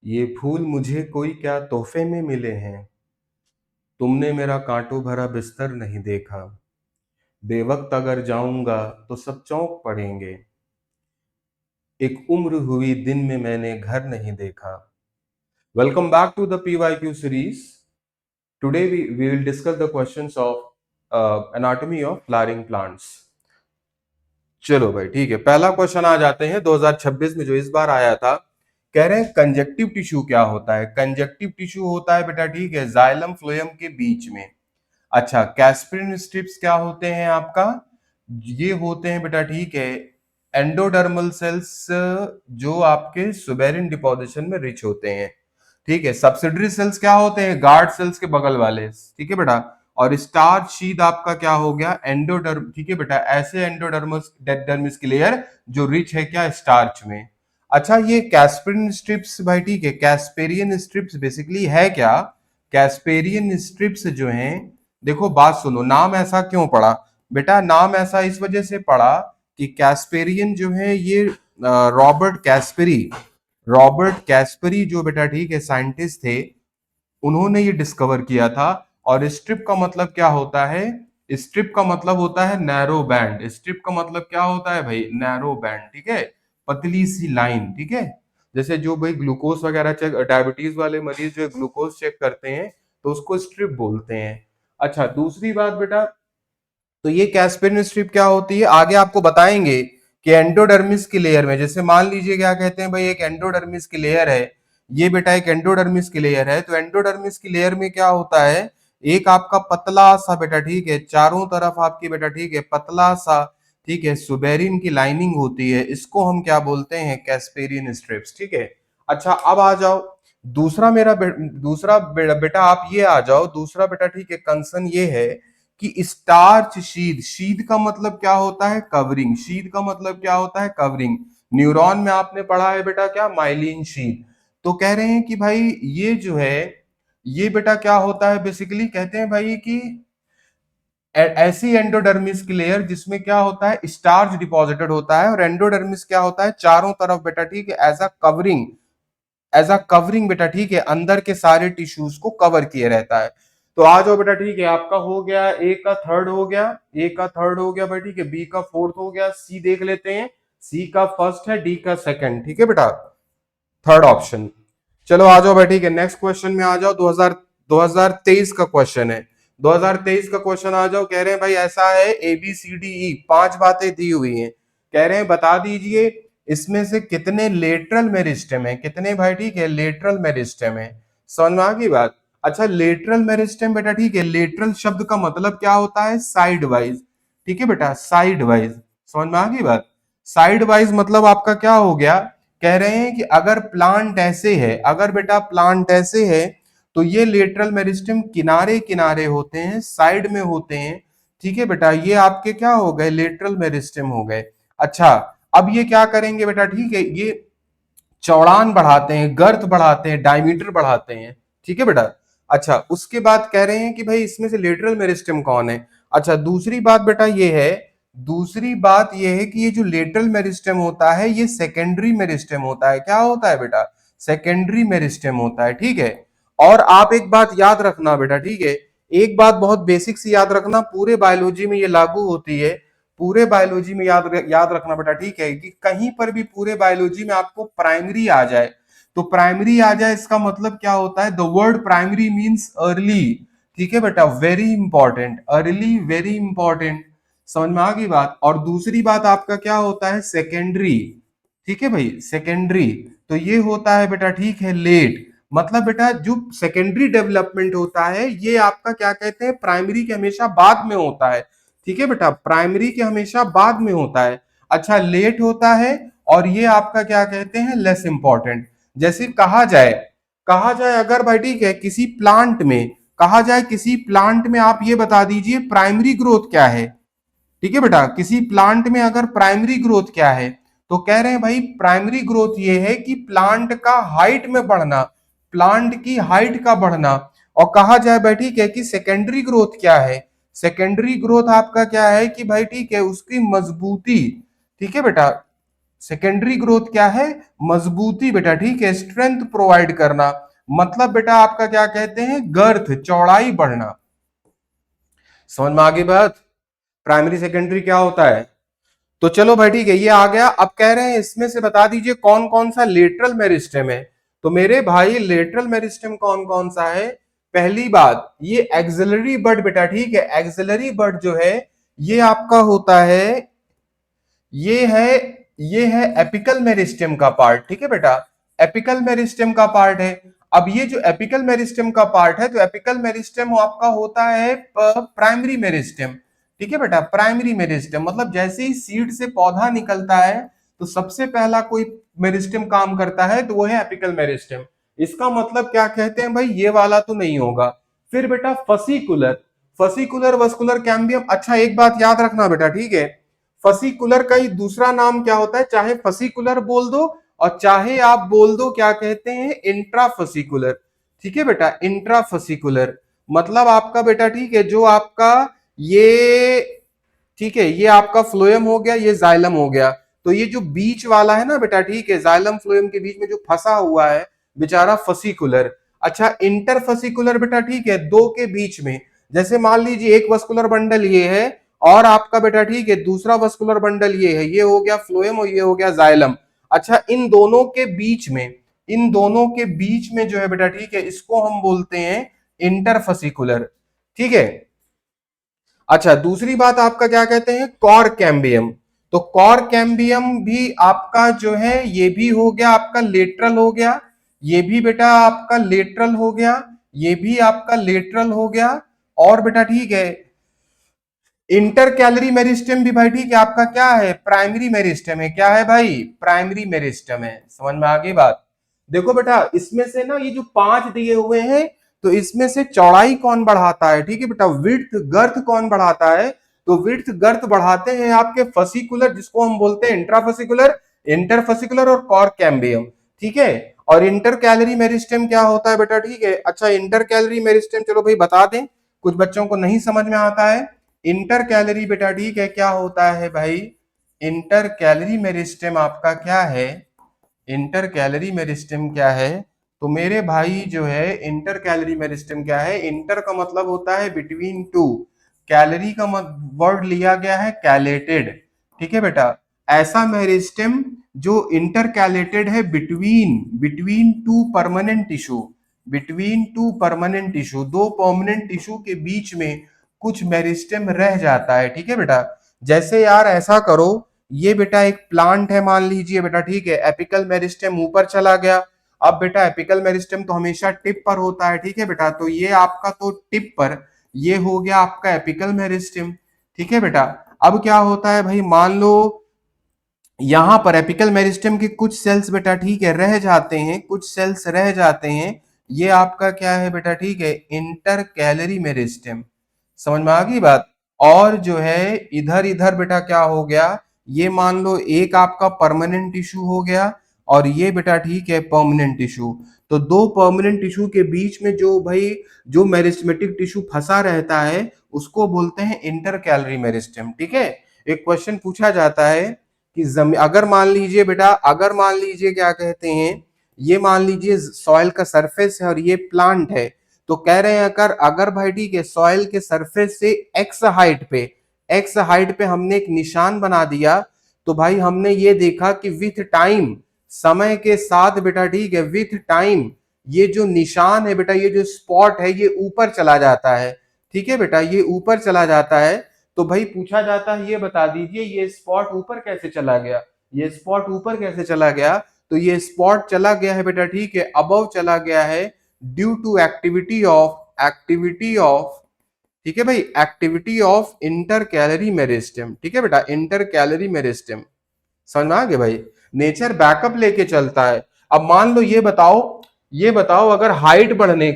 ये फूल मुझे कोई क्या तोहफे में मिले हैं। तुमने मेरा कांटों भरा बिस्तर नहीं देखा। बेवक्त अगर जाऊंगा तो सब चौंक पड़ेंगे। एक उम्र हुई दिन में मैंने घर नहीं देखा। Welcome back to the PYQ series. Today we will discuss the questions of anatomy of flowering plants. चलो भाई ठीक है, पहला क्वेश्चन आ जाते हैं 2026 में जो इस बार आया था। कह रहे हैं कंजक्टिव टिश्यू क्या होता है। कंजक्टिव टिश्यू होता है बेटा ठीक है जाइलम फ्लोएम के बीच में। अच्छा, कैस्परिन स्ट्रिप्स क्या होते हैं आपका। ये होते हैं बेटा ठीक है एंडोडर्मल सेल्स जो आपके सुबेरिन डिपोजिशन में रिच होते हैं। ठीक है, सब्सिडरी सेल्स क्या होते हैं गार्ड सेल्स के बगल वाले। ठीक है बेटा, और स्टार्च शीथ आपका क्या हो गया एंडोडर्म। ठीक है बेटा, ऐसे एंडोडर्मस डर्मिस की लेयर जो रिच है क्या स्टार्च में। अच्छा, ये कैस्परिन स्ट्रिप्स भाई ठीक है कैस्पेरियन स्ट्रिप्स बेसिकली है क्या। कैस्पेरियन स्ट्रिप्स जो हैं, देखो बात सुनो, नाम ऐसा क्यों पड़ा बेटा। नाम ऐसा इस वजह से पड़ा कि कैस्पेरियन जो है ये रॉबर्ट कैस्परी जो बेटा ठीक है साइंटिस्ट थे, उन्होंने ये डिस्कवर किया था। और स्ट्रिप का मतलब क्या होता है। स्ट्रिप का मतलब होता है नैरो बैंड। स्ट्रिप का मतलब क्या होता है भाई नैरो बैंड। ठीक है, पतली सी लाइन। ठीक है, जैसे जो भाई ग्लूकोज वगैरह चेक, डायबिटीज वाले मरीज जो ग्लूकोज चेक करते हैं तो उसको स्ट्रिप बोलते हैं। अच्छा, दूसरी बात बेटा, तो ये कैस्पेरिन स्ट्रिप क्या होती है आगे आपको बताएंगे कि एंडोडर्मिस की लेयर में, जैसे मान लीजिए क्या कहते हैं भाई एक एंडोडर्मिस की लेयर है। ये बेटा एक एंडोडर्मिस की लेयर है, तो एंडोडर्मिस की लेयर में क्या होता है एक आपका पतला सा बेटा ठीक है चारों तरफ आपकी बेटा ठीक है पतला सा ठीक है सुबेरिन की लाइनिंग होती है, इसको हम क्या बोलते हैं कैस्पेरियन स्ट्रिप्स। ठीक है। अच्छा, अब आ जाओ दूसरा दूसरा बेटा आप ये आ जाओ दूसरा बेटा ठीक है कंसर्न ये है कि स्टार्च शीथ। शीथ का मतलब क्या होता है कवरिंग। शीथ का मतलब क्या होता है कवरिंग। न्यूरॉन में आपने पढ़ा है बेटा क्या माइलिन शीथ। तो कह रहे हैं कि भाई ये जो है ये बेटा क्या होता है बेसिकली कहते हैं भाई कि ऐसी एंडोडर्मिस की लेयर जिसमें क्या होता है स्टार्च डिपॉजिटेड होता है, और एंडोडर्मिस क्या होता है चारों तरफ बेटा ठीक है एज अ कवरिंग बेटा ठीक है अंदर के सारे टिश्यूज को कवर किए रहता है। तो आ जाओ बेटा ठीक है आपका हो गया ए का थर्ड हो गया, ए का थर्ड हो गया बेटा ठीक है, बी का फोर्थ हो गया, सी देख लेते हैं, सी का फर्स्ट है, डी का सेकंड। ठीक है बेटा, थर्ड ऑप्शन। चलो आ जाओ बेटा ठीक है नेक्स्ट क्वेश्चन में आ जाओ। 2023 का क्वेश्चन है। 2023 का क्वेश्चन आ जाओ। कह रहे हैं भाई ऐसा है ABCDE पांच बातें दी हुई हैं। कह रहे हैं बता दीजिए इसमें से कितने लेटरल मेरिस्टेम है। कितने भाई ठीक है लेटरल मेरिस्टेम है। समझ में आ गई बात। अच्छा, लेटरल मेरिस्टेम बेटा ठीक है लेटरल शब्द का मतलब क्या होता है साइड वाइज। ठीक है बेटा, साइड वाइज। समझ में आ गई बात। साइड वाइज मतलब आपका क्या हो गया, कह रहे हैं कि अगर प्लांट ऐसे है, अगर बेटा प्लांट ऐसे है तो ये लेटरल मेरिस्टेम किनारे किनारे होते हैं साइड में होते हैं। ठीक है बेटा, ये आपके क्या हो गए लेटरल मेरिस्टेम हो गए। अच्छा, अब ये क्या करेंगे बेटा ठीक है ये चौड़ान बढ़ाते हैं, गर्थ बढ़ाते हैं, डायमीटर बढ़ाते हैं। ठीक है बेटा। अच्छा, उसके बाद कह रहे हैं कि भाई इसमें से लेटरल मेरिस्टेम कौन है। अच्छा, दूसरी बात बेटा ये है, दूसरी बात ये है कि ये जो लेटरल मेरिस्टेम होता है ये सेकेंडरी मेरिस्टेम होता है। क्या होता है बेटा सेकेंडरी मेरिस्टेम होता है। ठीक है। और आप एक बात याद रखना बेटा ठीक है, एक बात बहुत बेसिक सी याद रखना, पूरे बायोलॉजी में ये लागू होती है। पूरे बायोलॉजी में याद रखना बेटा ठीक है कि कहीं पर भी पूरे बायोलॉजी में आपको प्राइमरी आ जाए, तो प्राइमरी आ जाए इसका मतलब क्या होता है the word primary means early. ठीक है बेटा, very important, early very important. समझ में आ गई बात। और दूसरी बात आपका क्या होता है सेकेंडरी। ठीक है भाई, सेकेंडरी तो ये होता है बेटा ठीक है लेट। मतलब बेटा जो सेकेंडरी डेवलपमेंट होता है ये आपका क्या कहते हैं प्राइमरी के हमेशा बाद में होता है। ठीक है बेटा, प्राइमरी के हमेशा बाद में होता है। अच्छा, लेट होता है और ये आपका क्या कहते हैं लेस इंपॉर्टेंट। जैसे कहा जाए अगर भाई ठीक है किसी प्लांट में, कहा जाए किसी प्लांट में आप ये बता दीजिए प्राइमरी ग्रोथ क्या है। ठीक है बेटा, किसी प्लांट में अगर प्राइमरी ग्रोथ क्या है तो कह रहे हैं भाई प्राइमरी ग्रोथ ये है कि प्लांट का हाइट में बढ़ना, प्लांट की हाइट का बढ़ना। और कहा जाए भाई ठीक है कि सेकेंडरी ग्रोथ क्या है, सेकेंडरी ग्रोथ आपका क्या है कि भाई ठीक है उसकी मजबूती। ठीक है बेटा, सेकेंडरी ग्रोथ क्या है? मजबूती बेटा, ठीक है, स्ट्रेंथ प्रोवाइड करना, मतलब बेटा आपका क्या कहते हैं, गर्थ, चौड़ाई बढ़ना। समझ में आ गई बात? प्राइमरी सेकेंडरी क्या होता है? तो चलो भाई ठीक है, ये आ गया। अब कह रहे हैं इसमें से बता दीजिए कौन कौन सा लेटरल मेरिस्टेम है। तो मेरे भाई लेटरल मेरिस्टेम कौन कौन सा है? पहली बात, ये एक्सिलरी बड बेटा, ठीक है, एक्सिलरी बड जो है ये आपका होता है, ये है ये है एपिकल मेरिस्टेम का पार्ट, ठीक है बेटा, एपिकल मेरिस्टेम का पार्ट है। अब ये जो एपिकल मेरिस्टेम का पार्ट है, तो एपिकल मेरिस्टेम आपका होता है प्राइमरी मेरिस्टेम, ठीक है बेटा, प्राइमरी मेरिस्टेम मतलब जैसे ही सीड से पौधा निकलता है तो सबसे पहला कोई मेरिस्टेम काम करता है तो वो है एपिकल मेरिस्टेम। इसका मतलब क्या कहते हैं भाई, ये वाला तो नहीं होगा। फिर बेटा फसिकुलर, फसिकुलर वस्कुलर कैम्बियम। अच्छा एक बात याद रखना बेटा, ठीक है, फसिकुलर का ही दूसरा नाम क्या होता है, चाहे फसिकुलर बोल दो और चाहे आप बोल दो क्या कहते हैं, इंट्राफसिकुलर, ठीक है बेटा, इंट्राफसिकुलर मतलब आपका बेटा, ठीक है, जो आपका ये, ठीक है, ये आपका फ्लोएम हो गया, ये जाइलम हो गया, तो ये जो बीच वाला है ना बेटा, ठीक है, जाइलम फ्लोएम के बीच में जो फंसा हुआ है बेचारा, फसिकुलर। अच्छा इंटरफसिकुलर बेटा, ठीक है, दो के बीच में, जैसे मान लीजिए एक वस्कुलर बंडल ये है और आपका बेटा, ठीक है, दूसरा वस्कुलर बंडल ये है, ये हो गया फ्लोएम और ये हो गया जाइलम। अच्छा इन दोनों के बीच में, इन दोनों के बीच में जो है बेटा, ठीक है, इसको हम बोलते हैं इंटरफसिकुलर, ठीक है। अच्छा दूसरी बात आपका क्या कहते हैं, कॉर कैम्बियम। तो कॉर कैम्बियम भी आपका जो है ये भी हो गया आपका लेटरल हो गया, ये भी बेटा आपका लेटरल हो गया, ये भी आपका लेटरल हो गया। और बेटा ठीक है, इंटर कैलरी मेरिस्टेम भी भाई, ठीक है, आपका क्या है, प्राइमरी मेरिस्टेम है। क्या है भाई, प्राइमरी मेरिस्टेम है। समझ में आ गई बात? देखो बेटा इसमें से ना ये जो पांच दिए हुए हैं, तो इसमें से चौड़ाई कौन बढ़ाता है, ठीक है बेटा, विड्थ गर्थ कौन बढ़ाता है? तो विड्थ गर्थ बढ़ाते हैं आपके फसिकुलर, जिसको हम बोलते हैं इंट्राफसिकुलर, इंटरफसिकुलर और कॉर कैम्बियम, ठीक है। और इंटर कैलरी मेरिस्टेम क्या होता है बेटा, ठीक है। अच्छा इंटर कैलरी मेरिस्टेम चलो भाई बता दें, कुछ बच्चों को नहीं समझ में आता है। इंटर कैलोरी बेटा, ठीक है, क्या होता है भाई, इंटर कैलोरी मेरिस्टेम आपका क्या है, इंटर कैलोरी मेरिस्टेम क्या है? तो मेरे भाई जो है इंटर कैलोरी मेरिस्टेम क्या है, इंटर का मतलब होता है बिटवीन टू, कैलोरी का वर्ड लिया गया है कैलेटेड, ठीक है बेटा, ऐसा मेरिस्टेम जो इंटर कैलेटेड है between, between two permanent tissue, between two permanent tissue, दो परमानेंट टिश्यू के बीच में कुछ मेरिस्टेम रह जाता है, ठीक है बेटा। जैसे यार ऐसा करो, ये बेटा एक प्लांट है मान लीजिए बेटा, ठीक है, एपिकल मेरिस्टेम ऊपर चला गया। अब बेटा एपिकल मेरिस्टेम तो हमेशा टिप पर होता है, ठीक है बेटा, तो ये आपका तो टिप पर, ये हो गया आपका एपिकल मेरिस्टेम, ठीक है बेटा। अब क्या होता है भाई, मान लो यहां पर एपिकल मेरिस्टेम के कुछ सेल्स बेटा, ठीक है, रह जाते हैं, कुछ सेल्स रह जाते हैं, ये आपका क्या है बेटा, ठीक है, इंटर कैलरी मेरिस्टेम। समझ में आ गई बात? और जो है इधर इधर बेटा क्या हो गया, ये मान लो एक आपका परमानेंट टिश्यू हो गया और ये बेटा ठीक है परमानेंट टिश्यू। तो दो परमानेंट टिश्यू के बीच में जो भाई जो मेरिस्टेमेटिक टिश्यू फंसा रहता है उसको बोलते हैं इंटर कैलरी मेरिस्टेम, ठीक है। एक क्वेश्चन पूछा जाता है कि अगर मान लीजिए बेटा, अगर मान लीजिए क्या कहते हैं, ये मान लीजिए सॉइल का सरफेस है और ये प्लांट है, तो कह रहे हैं अगर अगर भाई ठीक है सॉइल के सरफेस से एक्स हाइट पे, एक्स हाइट पे हमने एक निशान बना दिया, तो भाई हमने ये देखा कि विथ टाइम, समय के साथ बेटा ठीक है, विथ टाइम ये जो निशान है बेटा, ये जो स्पॉट है ये ऊपर चला जाता है, ठीक है बेटा, ये ऊपर चला जाता है। तो भाई पूछा जाता है ये बता दीजिए ये स्पॉट ऊपर कैसे चला गया, ये स्पॉट ऊपर कैसे चला गया? तो ये स्पॉट चला गया है बेटा, ठीक है, अबव चला गया है ड्यू टू एक्टिविटी ऑफ, ठीक है भाई, activity of inter calorie meristem, ठीक है बेटा, इंटर कैलरी मेरिस्टेम। समझ में आ गया भाई? नेचर बैकअप लेके चलता है। अब मान लो ये बताओ अगर हाइट बढ़ने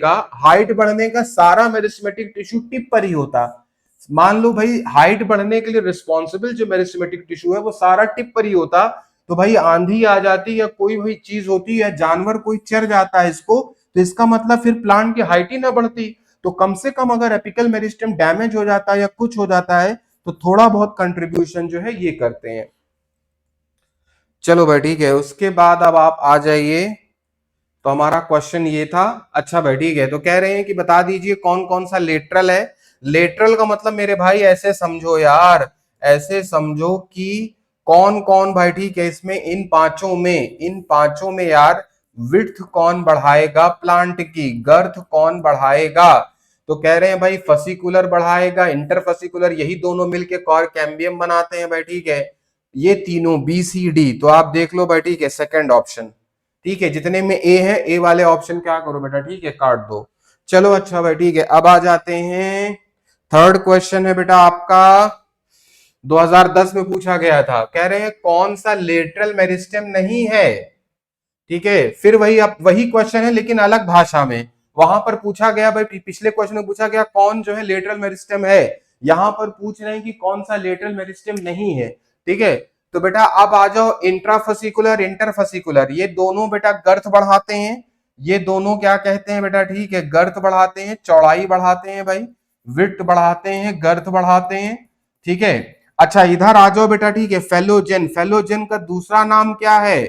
का सारा मेरिस्टेमेटिक टिश्यू टिप पर ही होता, मान लो भाई हाइट बढ़ने के लिए रिस्पॉन्सिबल जो मेरिस्टेमेटिक टिश्यू है वो सारा टिप पर ही होता, तो भाई आंधी आ जाती या कोई भी चीज होती या जानवर कोई चर जाता है इसको, तो इसका मतलब फिर प्लांट की हाइट ही ना बढ़ती। तो कम से कम अगर एपिकल मेरिस्टेम डैमेज हो जाता है या कुछ हो जाता है तो थोड़ा बहुत कंट्रीब्यूशन जो है ये करते हैं। चलो भाई ठीक है, उसके बाद अब आप आ जाइए। तो हमारा क्वेश्चन ये था। अच्छा भाई ठीक है, तो कह रहे हैं कि बता दीजिए कौन कौन सा लेटरल है। लेटरल का मतलब मेरे भाई ऐसे समझो यार, ऐसे समझो कि कौन कौन भाई ठीक है इसमें, इन पांचों में यार विड्थ कौन बढ़ाएगा, प्लांट की गर्थ कौन बढ़ाएगा। तो कह रहे हैं भाई फसिकुलर बढ़ाएगा, इंटरफसिकुलर, यही दोनों मिलके कॉर कैम्बियम बनाते हैं भाई ठीक है। ये तीनों बी सी डी, तो आप देख लो भाई ठीक है सेकंड ऑप्शन। ठीक है, जितने में ए है ए वाले ऑप्शन क्या करो बेटा ठीक है काट दो। चलो अच्छा भाई ठीक है, अब आ जाते हैं। थर्ड क्वेश्चन है बेटा आपका, 2010 में पूछा गया था। कह रहे हैं कौन सा लेटरल मेरिस्टेम नहीं है। ठीक है, फिर वही अब वही क्वेश्चन है लेकिन अलग भाषा में। वहां पर पूछा गया भाई, पिछले क्वेश्चन में पूछा गया कौन जो है लेटरल मेरिस्टेम है। यहां पर पूछ रहे हैं कि कौन सा लेटरल मेरिस्टेम नहीं है। ठीक है, तो बेटा अब आ जाओ इंट्राफसिकुलर इंटरफसिकुलर, ये दोनों बेटा गर्थ बढ़ाते हैं। ये दोनों क्या कहते हैं बेटा ठीक है, गर्थ बढ़ाते हैं, चौड़ाई बढ़ाते हैं भाई, विड्थ बढ़ाते हैं, गर्थ बढ़ाते हैं। ठीक है, अच्छा इधर आ जाओ बेटा ठीक है, फेलोजेन, फेलोजेन का दूसरा नाम क्या है।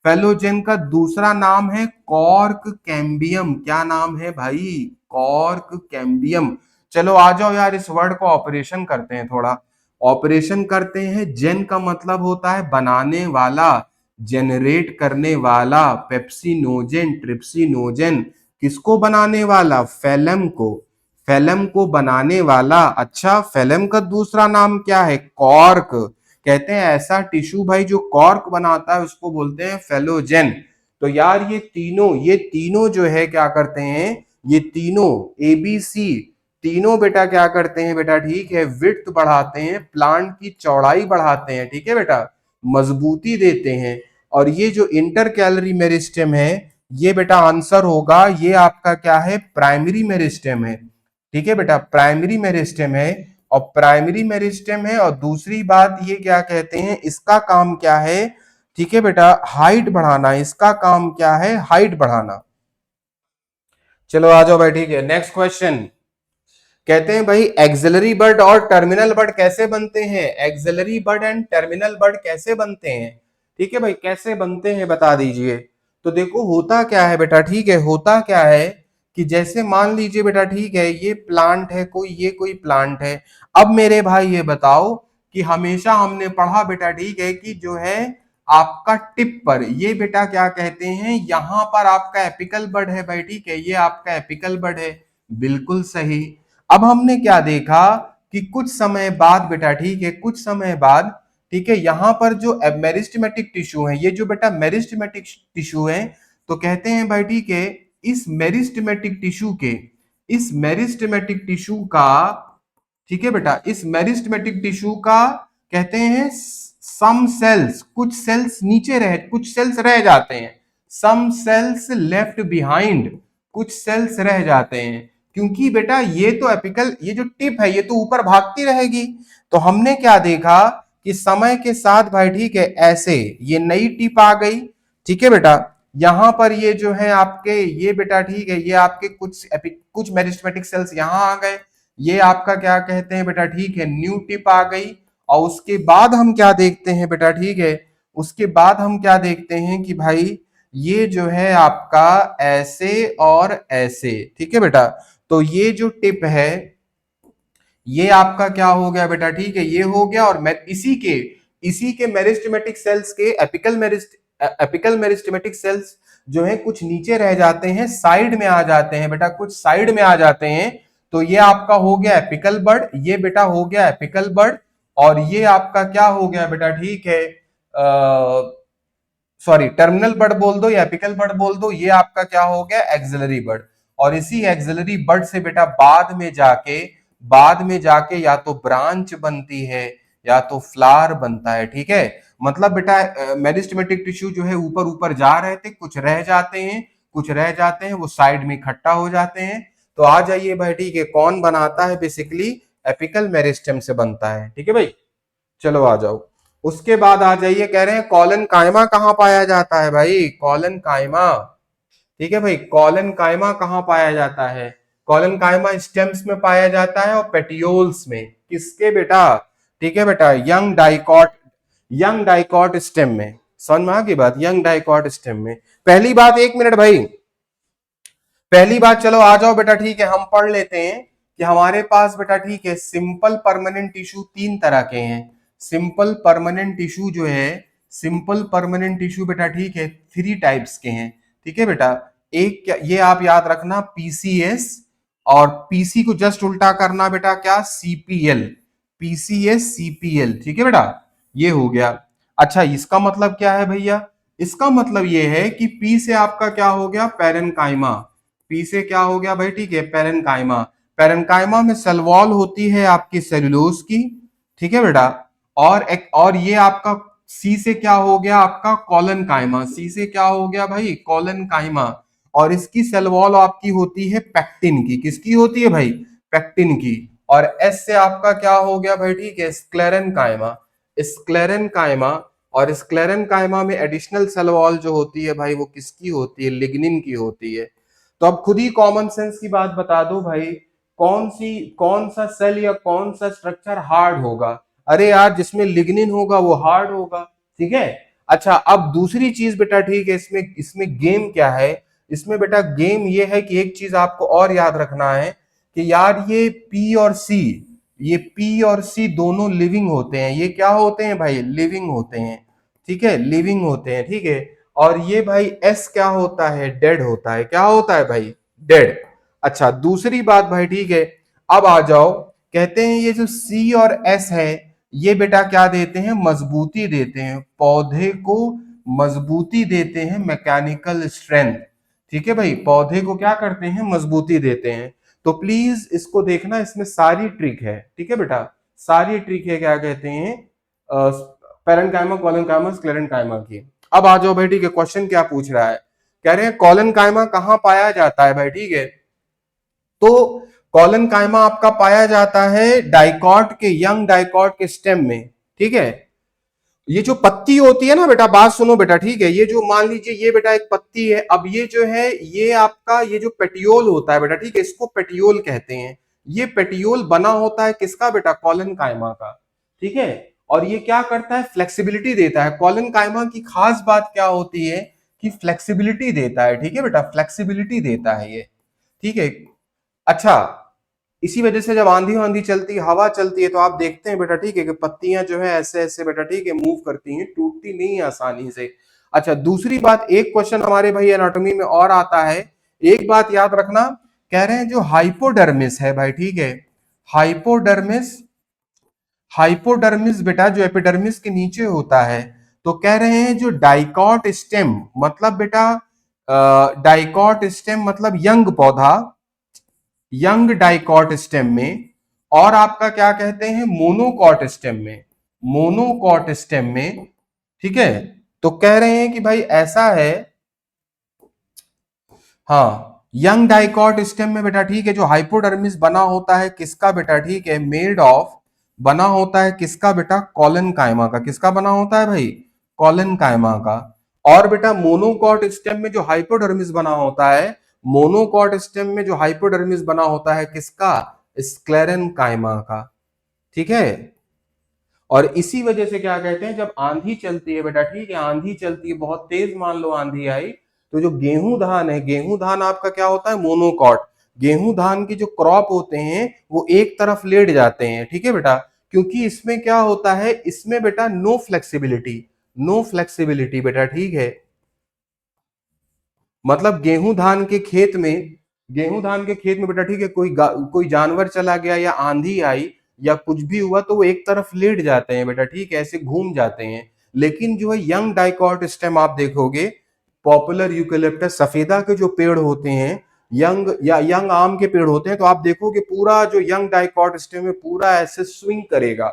फेलोजेन का दूसरा नाम है कॉर्क कैम्बियम। क्या नाम है भाई, कॉर्क कैम्बियम। चलो आ जाओ यार, इस वर्ड को ऑपरेशन करते हैं थोड़ा, ऑपरेशन करते हैं। जेन का मतलब होता है बनाने वाला, जेनरेट करने वाला, पेप्सिनोजेन, ट्रिप्सिनोजेन, किसको बनाने वाला, फेलम को, फेलम को बनाने वाला। अच्छा फेलम का दूसरा नाम क्या है, कॉर्क। कहते हैं ऐसा टिश्यू भाई जो कॉर्क बनाता है उसको बोलते हैं फेलोजेन। तो यार ये तीनों जो है क्या करते हैं, ये तीनों एबीसी, तीनों बेटा क्या करते हैं बेटा ठीक है, विड्थ बढ़ाते हैं, प्लांट की चौड़ाई बढ़ाते हैं। ठीक है बेटा, मजबूती देते हैं। और ये जो इंटर कैलरी मेरिस्टेम है, ये बेटा आंसर होगा, ये आपका क्या है, प्राइमरी मेरिस्टेम है। ठीक है बेटा, प्राइमरी मेरिस्टेम है। और प्राइमरी मेरिस्टेम है, और दूसरी बात ये क्या कहते हैं, इसका काम क्या है, ठीक है बेटा, हाइट बढ़ाना। इसका काम क्या है, हाइट बढ़ाना। चलो आ जाओ भाई ठीक है, नेक्स्ट क्वेश्चन। कहते हैं भाई एक्सिलरी बर्ड और टर्मिनल बर्ड कैसे बनते हैं, axillary bud and terminal bud कैसे बनते हैं। ठीक है भाई, कैसे बनते हैं बता दीजिए। तो देखो होता क्या है बेटा ठीक है, होता क्या है कि जैसे मान लीजिए बेटा ठीक है, ये प्लांट है कोई, ये कोई प्लांट है। अब मेरे भाई ये बताओ कि हमेशा हमने पढ़ा बेटा ठीक है कि जो है आपका टिप पर, ये बेटा क्या कहते हैं, यहां पर आपका एपिकल बर्ड है भाई ठीक है, ये आपका एपिकल बर्ड है। बिल्कुल सही। अब हमने क्या देखा कि कुछ समय बाद बेटा ठीक है, कुछ समय बाद ठीक है, यहां पर जो मेरिस्टेमेटिक टिश्यू है, ये जो बेटा मेरिस्टेमेटिक टिश्यू है, तो कहते हैं भाई ठीक है, इस मेरिस्टेमेटिक टिश्यू के, इस मेरिस्टेमेटिक टिश्यू का, ठीक है बेटा, इस मेरिस्टेमेटिक टिश्यू का कहते हैं सम सेल्स, कुछ सेल्स नीचे रह, कुछ सेल्स रह जाते हैं, सम सेल्स लेफ्ट बिहाइंड, कुछ सेल्स रह जाते हैं। क्योंकि बेटा ये तो एपिकल, ये जो टिप है ये तो ऊपर भागती रहेगी। तो हमने क्या देखा कि समय के साथ भाई ठीक है, ऐसे ये नई टिप आ गई। ठीक है बेटा, यहां पर ये जो है आपके, ये बेटा ठीक है, ये आपके कुछ मेरिस्टेमेटिक सेल्स यहां आ गए। ये आपका क्या कहते हैं बेटा ठीक है, न्यू टिप आ गई। और उसके बाद हम क्या देखते हैं बेटा ठीक है, उसके बाद हम क्या देखते हैं कि भाई ये जो है आपका ऐसे और ऐसे। ठीक है बेटा, तो ये जो टिप है ये आपका क्या हो गया बेटा ठीक है, ये हो गया। और मैं इसी के मेरिस्टेमेटिक सेल्स के एपिकल मेरिस्टेमेटिक सेल्स जो है कुछ नीचे रह जाते हैं, साइड में आ जाते हैं बेटा, कुछ साइड में आ जाते हैं। तो ये आपका हो गया एपिकल बर्ड, ये बेटा हो गया एपिकल बर्ड। और ये आपका क्या हो गया बेटा ठीक है, सॉरी टर्मिनल बर्ड बोल दो या एपिकल बर्ड बोल दो, ये आपका क्या हो गया, एक्सिलरी बर्ड। और इसी एक्सिलरी बर्ड से बेटा बाद में जाके या तो ब्रांच बनती है या तो फ्लावर बनता है। ठीक है, मतलब बेटा मेरिस्टेमेटिक टिश्यू जो है ऊपर ऊपर जा रहे थे, कुछ रह जाते हैं, कुछ रह जाते हैं, वो साइड में इकट्ठा हो जाते हैं। तो आ जाइए भाई ठीक है, कौन बनाता है, बेसिकली एपिकल मेरिस्टेम से बनता है। ठीक है भाई, चलो आ जाओ। उसके बाद आ जाइए, कह रहे हैं कॉलन कायमा कहाँ पाया जाता है भाई, कॉलन कायमा। ठीक है भाई, कॉलन कायमा कहाँ पाया जाता है, कॉलन कायमा स्टेम्स में पाया जाता है और पेटियोल्स में, किसके बेटा, ठीक है बेटा, यंग डाइकॉट स्टेम में। समझ में आ गई बात? यंग डाइकॉट स्टेम में पहली बात, 1 मिनट भाई, पहली बात चलो आ जाओ बेटा, ठीक है, हम पढ़ लेते हैं कि हमारे पास बेटा, ठीक है, सिंपल परमानेंट टिश्यू 3 तरह के हैं। सिंपल परमानेंट टिश्यू जो है, सिंपल परमानेंट टिश्यू बेटा, ठीक है, 3 टाइप्स के हैं। ठीक है बेटा, एक ये आप याद रखना, पीसीएस, और पीसी को जस्ट उल्टा करना बेटा क्या, सीपीएल, पीसीएस सीपीएल। ठीक है बेटा, ये हो गया। अच्छा, इसका मतलब क्या है भैया? इसका मतलब ये है कि पी से आपका क्या हो गया, पेरेन्काइमा। पी से क्या हो गया भाई, ठीक है, पेरेन्काइमा। पेरेन्काइमा में सेल वॉल होती है आपकी सेलुलोज की। ठीक है बेटा, और ये आपका सी से क्या हो गया, आपका कॉलन काइमा। सी से क्या हो गया भाई, कॉलन काइमा। और इसकी सेल वॉल आपकी होती है पेक्टिन की। किसकी होती है भाई, पेक्टिन की। और एस से आपका क्या हो गया भाई, ठीक है, स्क्लेरन काइमा। स्क्लेरन काइमा, और स्क्लेरन काइमा में एडिशनल सेल वॉल जो होती है भाई, वो किसकी होती है, लिग्निन की होती है। तो अब खुद ही कॉमन सेंस की बात बता दो भाई, कौन सा सेल या कौन सा स्ट्रक्चर हार्ड होगा? अरे यार, जिसमें लिग्निन होगा वो हार्ड होगा। ठीक है। अच्छा, अब दूसरी चीज बेटा, ठीक है, इसमें इसमें गेम क्या है? इसमें बेटा गेम ये है कि एक चीज आपको और याद रखना है कि यार ये पी और सी दोनों लिविंग होते हैं। ये क्या होते हैं भाई, लिविंग होते हैं। ठीक है, लिविंग होते हैं। ठीक है। और ये भाई एस क्या होता है, डेड होता है। क्या होता है भाई, डेड। अच्छा, दूसरी बात भाई, ठीक है, अब आ जाओ, कहते हैं ये जो सी और एस है, ये बेटा क्या देते हैं, मजबूती देते हैं पौधे को, मजबूती देते हैं, मैकेनिकल स्ट्रेंथ। ठीक है भाई, पौधे को क्या करते हैं, मजबूती देते हैं। तो प्लीज इसको देखना, इसमें सारी ट्रिक है। ठीक है बेटा, सारी ट्रिक है, क्या कहते हैं, पेरेन्काइमा, कॉलेनकाइमा, स्क्लेरेन्काइमा की। अब आ जाओ भाई, ठीक है, क्वेश्चन क्या पूछ रहा है, कह रहे हैं कॉलेनकाइमा कहां पाया जाता है भाई। ठीक है, तो कॉलेनकाइमा आपका पाया जाता है डाइकॉट के, यंग डाइकॉट के स्टेम में। ठीक है, ये जो पत्ती होती है ना बेटा, बात सुनो बेटा, ठीक है, ये जो मान लीजिए ये बेटा एक पत्ती है, अब ये जो है, ये आपका ये जो पेटियोल होता है बेटा, ठीक है, इसको पेटियोल कहते हैं। ये पेटियोल बना होता है किसका बेटा, कॉलन कायमा का। ठीक है, और ये क्या करता है, फ्लेक्सिबिलिटी देता है। कॉलन कायमा की खास बात क्या होती है कि फ्लेक्सिबिलिटी देता है। ठीक है बेटा, फ्लेक्सिबिलिटी देता है ये। ठीक है। अच्छा, इसी वजह से जब आंधी वांधी चलती है, हवा चलती है, तो आप देखते हैं बेटा, ठीक है, कि पत्तियां जो है ऐसे ऐसे बेटा, ठीक है, मूव करती हैं, टूटती नहीं है आसानी से। अच्छा, दूसरी बात, एक क्वेश्चन हमारे भाई एनाटॉमी में और आता है, एक बात याद रखना, कह रहे हैं जो हाइपोडर्मिस है भाई, ठीक है, हाइपोडर्मिस, हाइपोडर्मिस बेटा जो एपिडर्मिस के नीचे होता है, तो कह रहे हैं जो डाइकॉट स्टेम, मतलब बेटा डाइकॉट स्टेम मतलब यंग पौधा, यंग डाइकॉट स्टेम में, और आपका क्या कहते हैं, मोनोकॉट स्टेम में, मोनोकॉट स्टेम में। ठीक है, तो कह रहे हैं कि भाई ऐसा है, हाँ, यंग डाइकॉट स्टेम में बेटा, ठीक है, जो हाइपोडर्मिस बना होता है किसका बेटा, ठीक है, मेड ऑफ, बना होता है किसका बेटा, कॉलन कायमा का। किसका बना होता है भाई, कॉलन कायमा का। और बेटा मोनोकॉट स्टेम में जो हाइपोडर्मिस बना होता है, मोनोकॉट स्टेम में जो हाइपोडर्मिस बना होता है किसका, स्क्लेरन कायमा का। ठीक है, और इसी वजह से क्या कहते हैं, जब आंधी चलती है बेटा, ठीक है, आंधी चलती है बहुत तेज, मान लो आंधी आई, तो जो गेहूं धान है, गेहूं धान आपका क्या होता है, मोनोकॉट। गेहूं धान की जो क्रॉप होते हैं वो एक तरफ लेट जाते हैं। ठीक है बेटा, क्योंकि इसमें क्या होता है, इसमें बेटा नो फ्लेक्सिबिलिटी, नो फ्लेक्सिबिलिटी बेटा। ठीक है, मतलब गेहूं धान के खेत में बेटा, ठीक है, कोई जानवर चला गया या आंधी आई या कुछ भी हुआ, तो वो एक तरफ लेट जाते हैं बेटा, ठीक है, ऐसे घूम जाते हैं। लेकिन जो है यंग डाइकॉट स्टेम आप देखोगे, पॉपुलर यूकेलिप्टस सफेदा के जो पेड़ होते हैं, यंग आम के पेड़ होते हैं, तो आप देखोगे पूरा जो यंग डाइकॉट स्टेम है पूरा ऐसे स्विंग करेगा।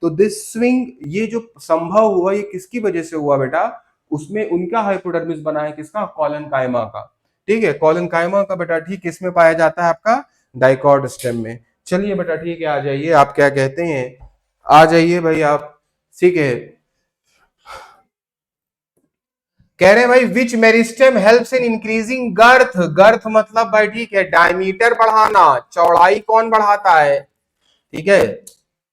तो दिस स्विंग, ये जो संभव हुआ, ये किसकी वजह से हुआ बेटा, उसमें उनका हाइपोडर्मिस बना है किसका, कॉलन कायमा का। ठीक है, कॉलन कायमा का बेटा, ठीक, किसमें पाया जाता है आपका, डाइकॉट स्टेम में। चलिए बेटा, ठीक है, आ जाइए, आप क्या कहते हैं, आ जाइए भाई आप। ठीक है, कह रहे हैं भाई which meristem helps in increasing girth. Girth मतलब भाई, ठीक है, डायमीटर बढ़ाना, चौड़ाई कौन बढ़ाता है। ठीक है,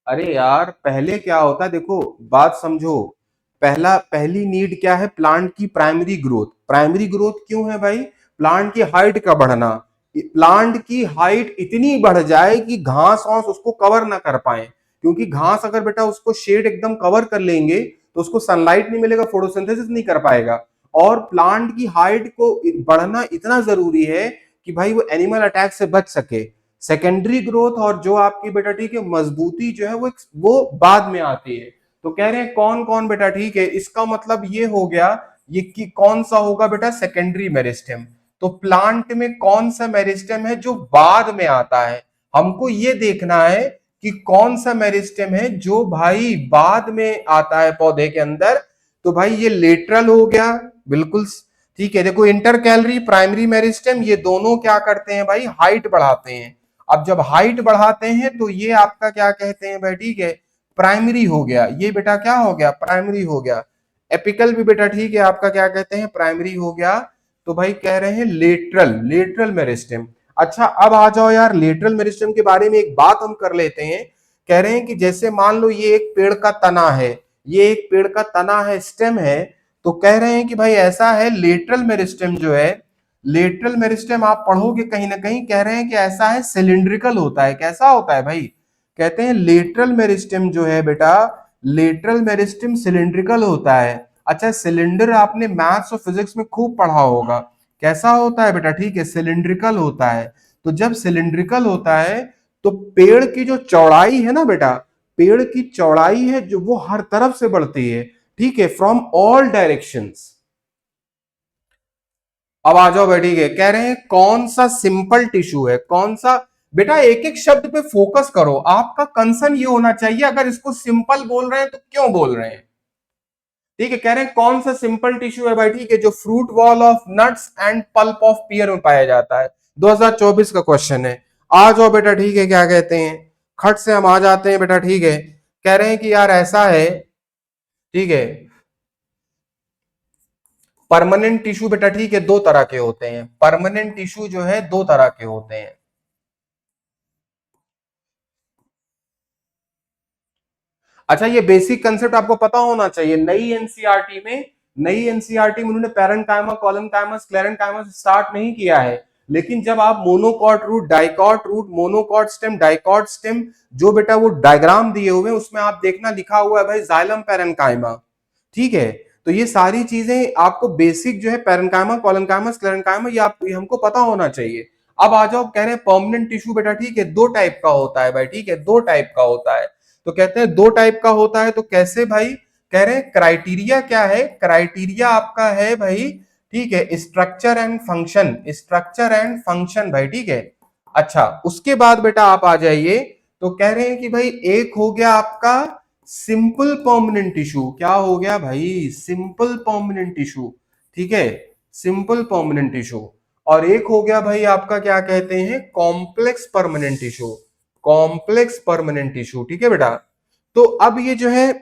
अरे यार, पहले क्या होता है, देखो बात समझो, पहली नीड क्या है प्लांट की? Primary growth. प्राइमरी ग्रोथ क्यों है भाई? प्लांट की हाइट का बढ़ना। प्लांट की हाइट इतनी बढ़ जाए कि घास वास उसको कवर ना कर पाए, क्योंकि घास अगर बेटा उसको शेड एकदम कवर कर लेंगे तो उसको सनलाइट नहीं मिलेगा, फोटोसिंथेसिस नहीं कर पाएगा। और प्लांट की हाइट को बढ़ना इतना जरूरी है कि भाई वो एनिमल अटैक से बच सके। सेकेंडरी ग्रोथ और जो आपकी बेटा ठीक है मजबूती जो है वो बाद में आती है। तो कह रहे हैं कौन कौन बेटा ठीक है, इसका मतलब ये हो गया ये कि कौन सा होगा बेटा? Secondary meristem. तो प्लांट में कौन सा मेरिस्टेम है जो बाद में आता है? हमको ये देखना है कि कौन सा मेरिस्टेम है जो भाई बाद में आता है पौधे के अंदर। तो भाई ये लेटरल हो गया, बिल्कुल ठीक है। देखो इंटर कैलरी, प्राइमरी मेरिस्टेम, ये दोनों क्या करते हैं भाई? हाइट बढ़ाते हैं। अब जब हाइट बढ़ाते हैं तो ये आपका क्या कहते हैं भाई? ठीक है, प्राइमरी हो गया। ये बेटा क्या हो गया? प्राइमरी हो गया। एपिकल भी बेटा ठीक है आपका क्या कहते हैं? प्राइमरी हो गया। तो भाई कह रहे हैं लेटरल, लेटरल मेरिस्टेम। अच्छा अब आ जाओ यार, लेटरल मेरिस्टेम के बारे में एक बात हम कर लेते हैं। कह रहे हैं कि जैसे मान लो ये एक पेड़ का तना है, ये एक पेड़ का तना है, स्टेम है। तो कह रहे हैं कि भाई ऐसा है लेटरल मेरिस्टेम जो है, लेटरल मेरिस्टेम आप पढ़ोगे कहीं ना कहीं, कह रहे हैं कि ऐसा है सिलिंड्रिकल होता है। कैसा होता है भाई? कहते हैं लेटरल मेरिस्टेम जो है बेटा, लेटरल मेरिस्टेम सिलिंड्रिकल होता है। अच्छा सिलेंडर आपने मैथ्स और फिजिक्स में खूब पढ़ा होगा। कैसा होता है बेटा? ठीक है, सिलिंड्रिकल होता है। तो जब सिलिंड्रिकल होता है तो पेड़ की जो चौड़ाई है ना बेटा, पेड़ की चौड़ाई है जो वो हर तरफ से बढ़ती है, ठीक है, फ्रॉम ऑल डायरेक्शंस। अब आ जाओ बेटी के, कह रहे हैं कौन सा सिंपल टिश्यू है, कौन सा? बेटा एक एक शब्द पे फोकस करो, आपका कंसर्न ये होना चाहिए अगर इसको सिंपल बोल रहे हैं तो क्यों बोल रहे हैं। ठीक है, कह रहे हैं कौन सा सिंपल टिश्यू है भाई? ठीक है, जो fruit wall of nuts and pulp of pear में पाया जाता है। 2024 का क्वेश्चन है। आ जाओ बेटा ठीक है, क्या कहते हैं, खट से हम आ जाते हैं बेटा ठीक है। कह रहे हैं कि यार ऐसा है, ठीक है, परमानेंट टिश्यू बेटा ठीक है दो तरह के होते हैं। परमानेंट टिश्यू जो है दो तरह के होते हैं। अच्छा ये बेसिक कंसेप्ट आपको पता होना चाहिए। नई एनसीईआरटी में, नई एनसीईआरटी में उन्होंने पैरेंकाइमा, कॉलमकाइमा, स्क्लेरेंकाइमा से स्टार्ट नहीं किया है। लेकिन जब आप monocot root, dicot root, monocot stem, dicot stem, जो बेटा वो डायग्राम दिए हुए हैं उसमें आप देखना लिखा हुआ है भाई जाइलम पैरेंकाइमा। ठीक है, तो ये सारी चीजें आपको बेसिक जो है पैरेंकाइमा, कॉलमकाइमा, स्क्लेरेंकाइमा, ये हमको पता होना चाहिए। अब आ जाओ, कह रहे हैं परमानेंट टिश्यू बेटा ठीक है दो टाइप का होता है भाई, ठीक है, दो टाइप का होता है। तो कहते हैं दो टाइप का होता है, तो कैसे भाई? कह रहे हैं क्राइटेरिया क्या है? क्राइटेरिया आपका है भाई ठीक है structure and function, structure and function भाई, ठीक है। अच्छा उसके बाद बेटा आप आ जाइए, तो कह रहे हैं कि भाई एक हो गया आपका सिंपल परमानेंट टिश्यू। क्या हो गया भाई? सिंपल परमानेंट टिश्यू, ठीक है, सिंपल परमानेंट टिश्यू। और एक हो गया भाई आपका क्या कहते हैं? Complex permanent tissue, complex permanent tissue, ठीक है बेटा। तो अब ये जो है,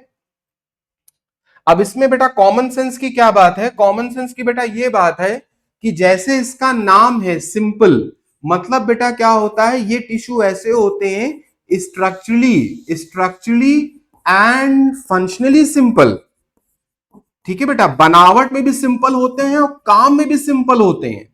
अब इसमें बेटा कॉमन सेंस की क्या बात है? कॉमन सेंस की बेटा ये बात है कि जैसे इसका नाम है सिंपल, मतलब बेटा क्या होता है, ये टिश्यू ऐसे होते हैं structurally, structurally and functionally simple. ठीक है बेटा, बनावट में भी सिंपल होते हैं और काम में भी सिंपल होते हैं।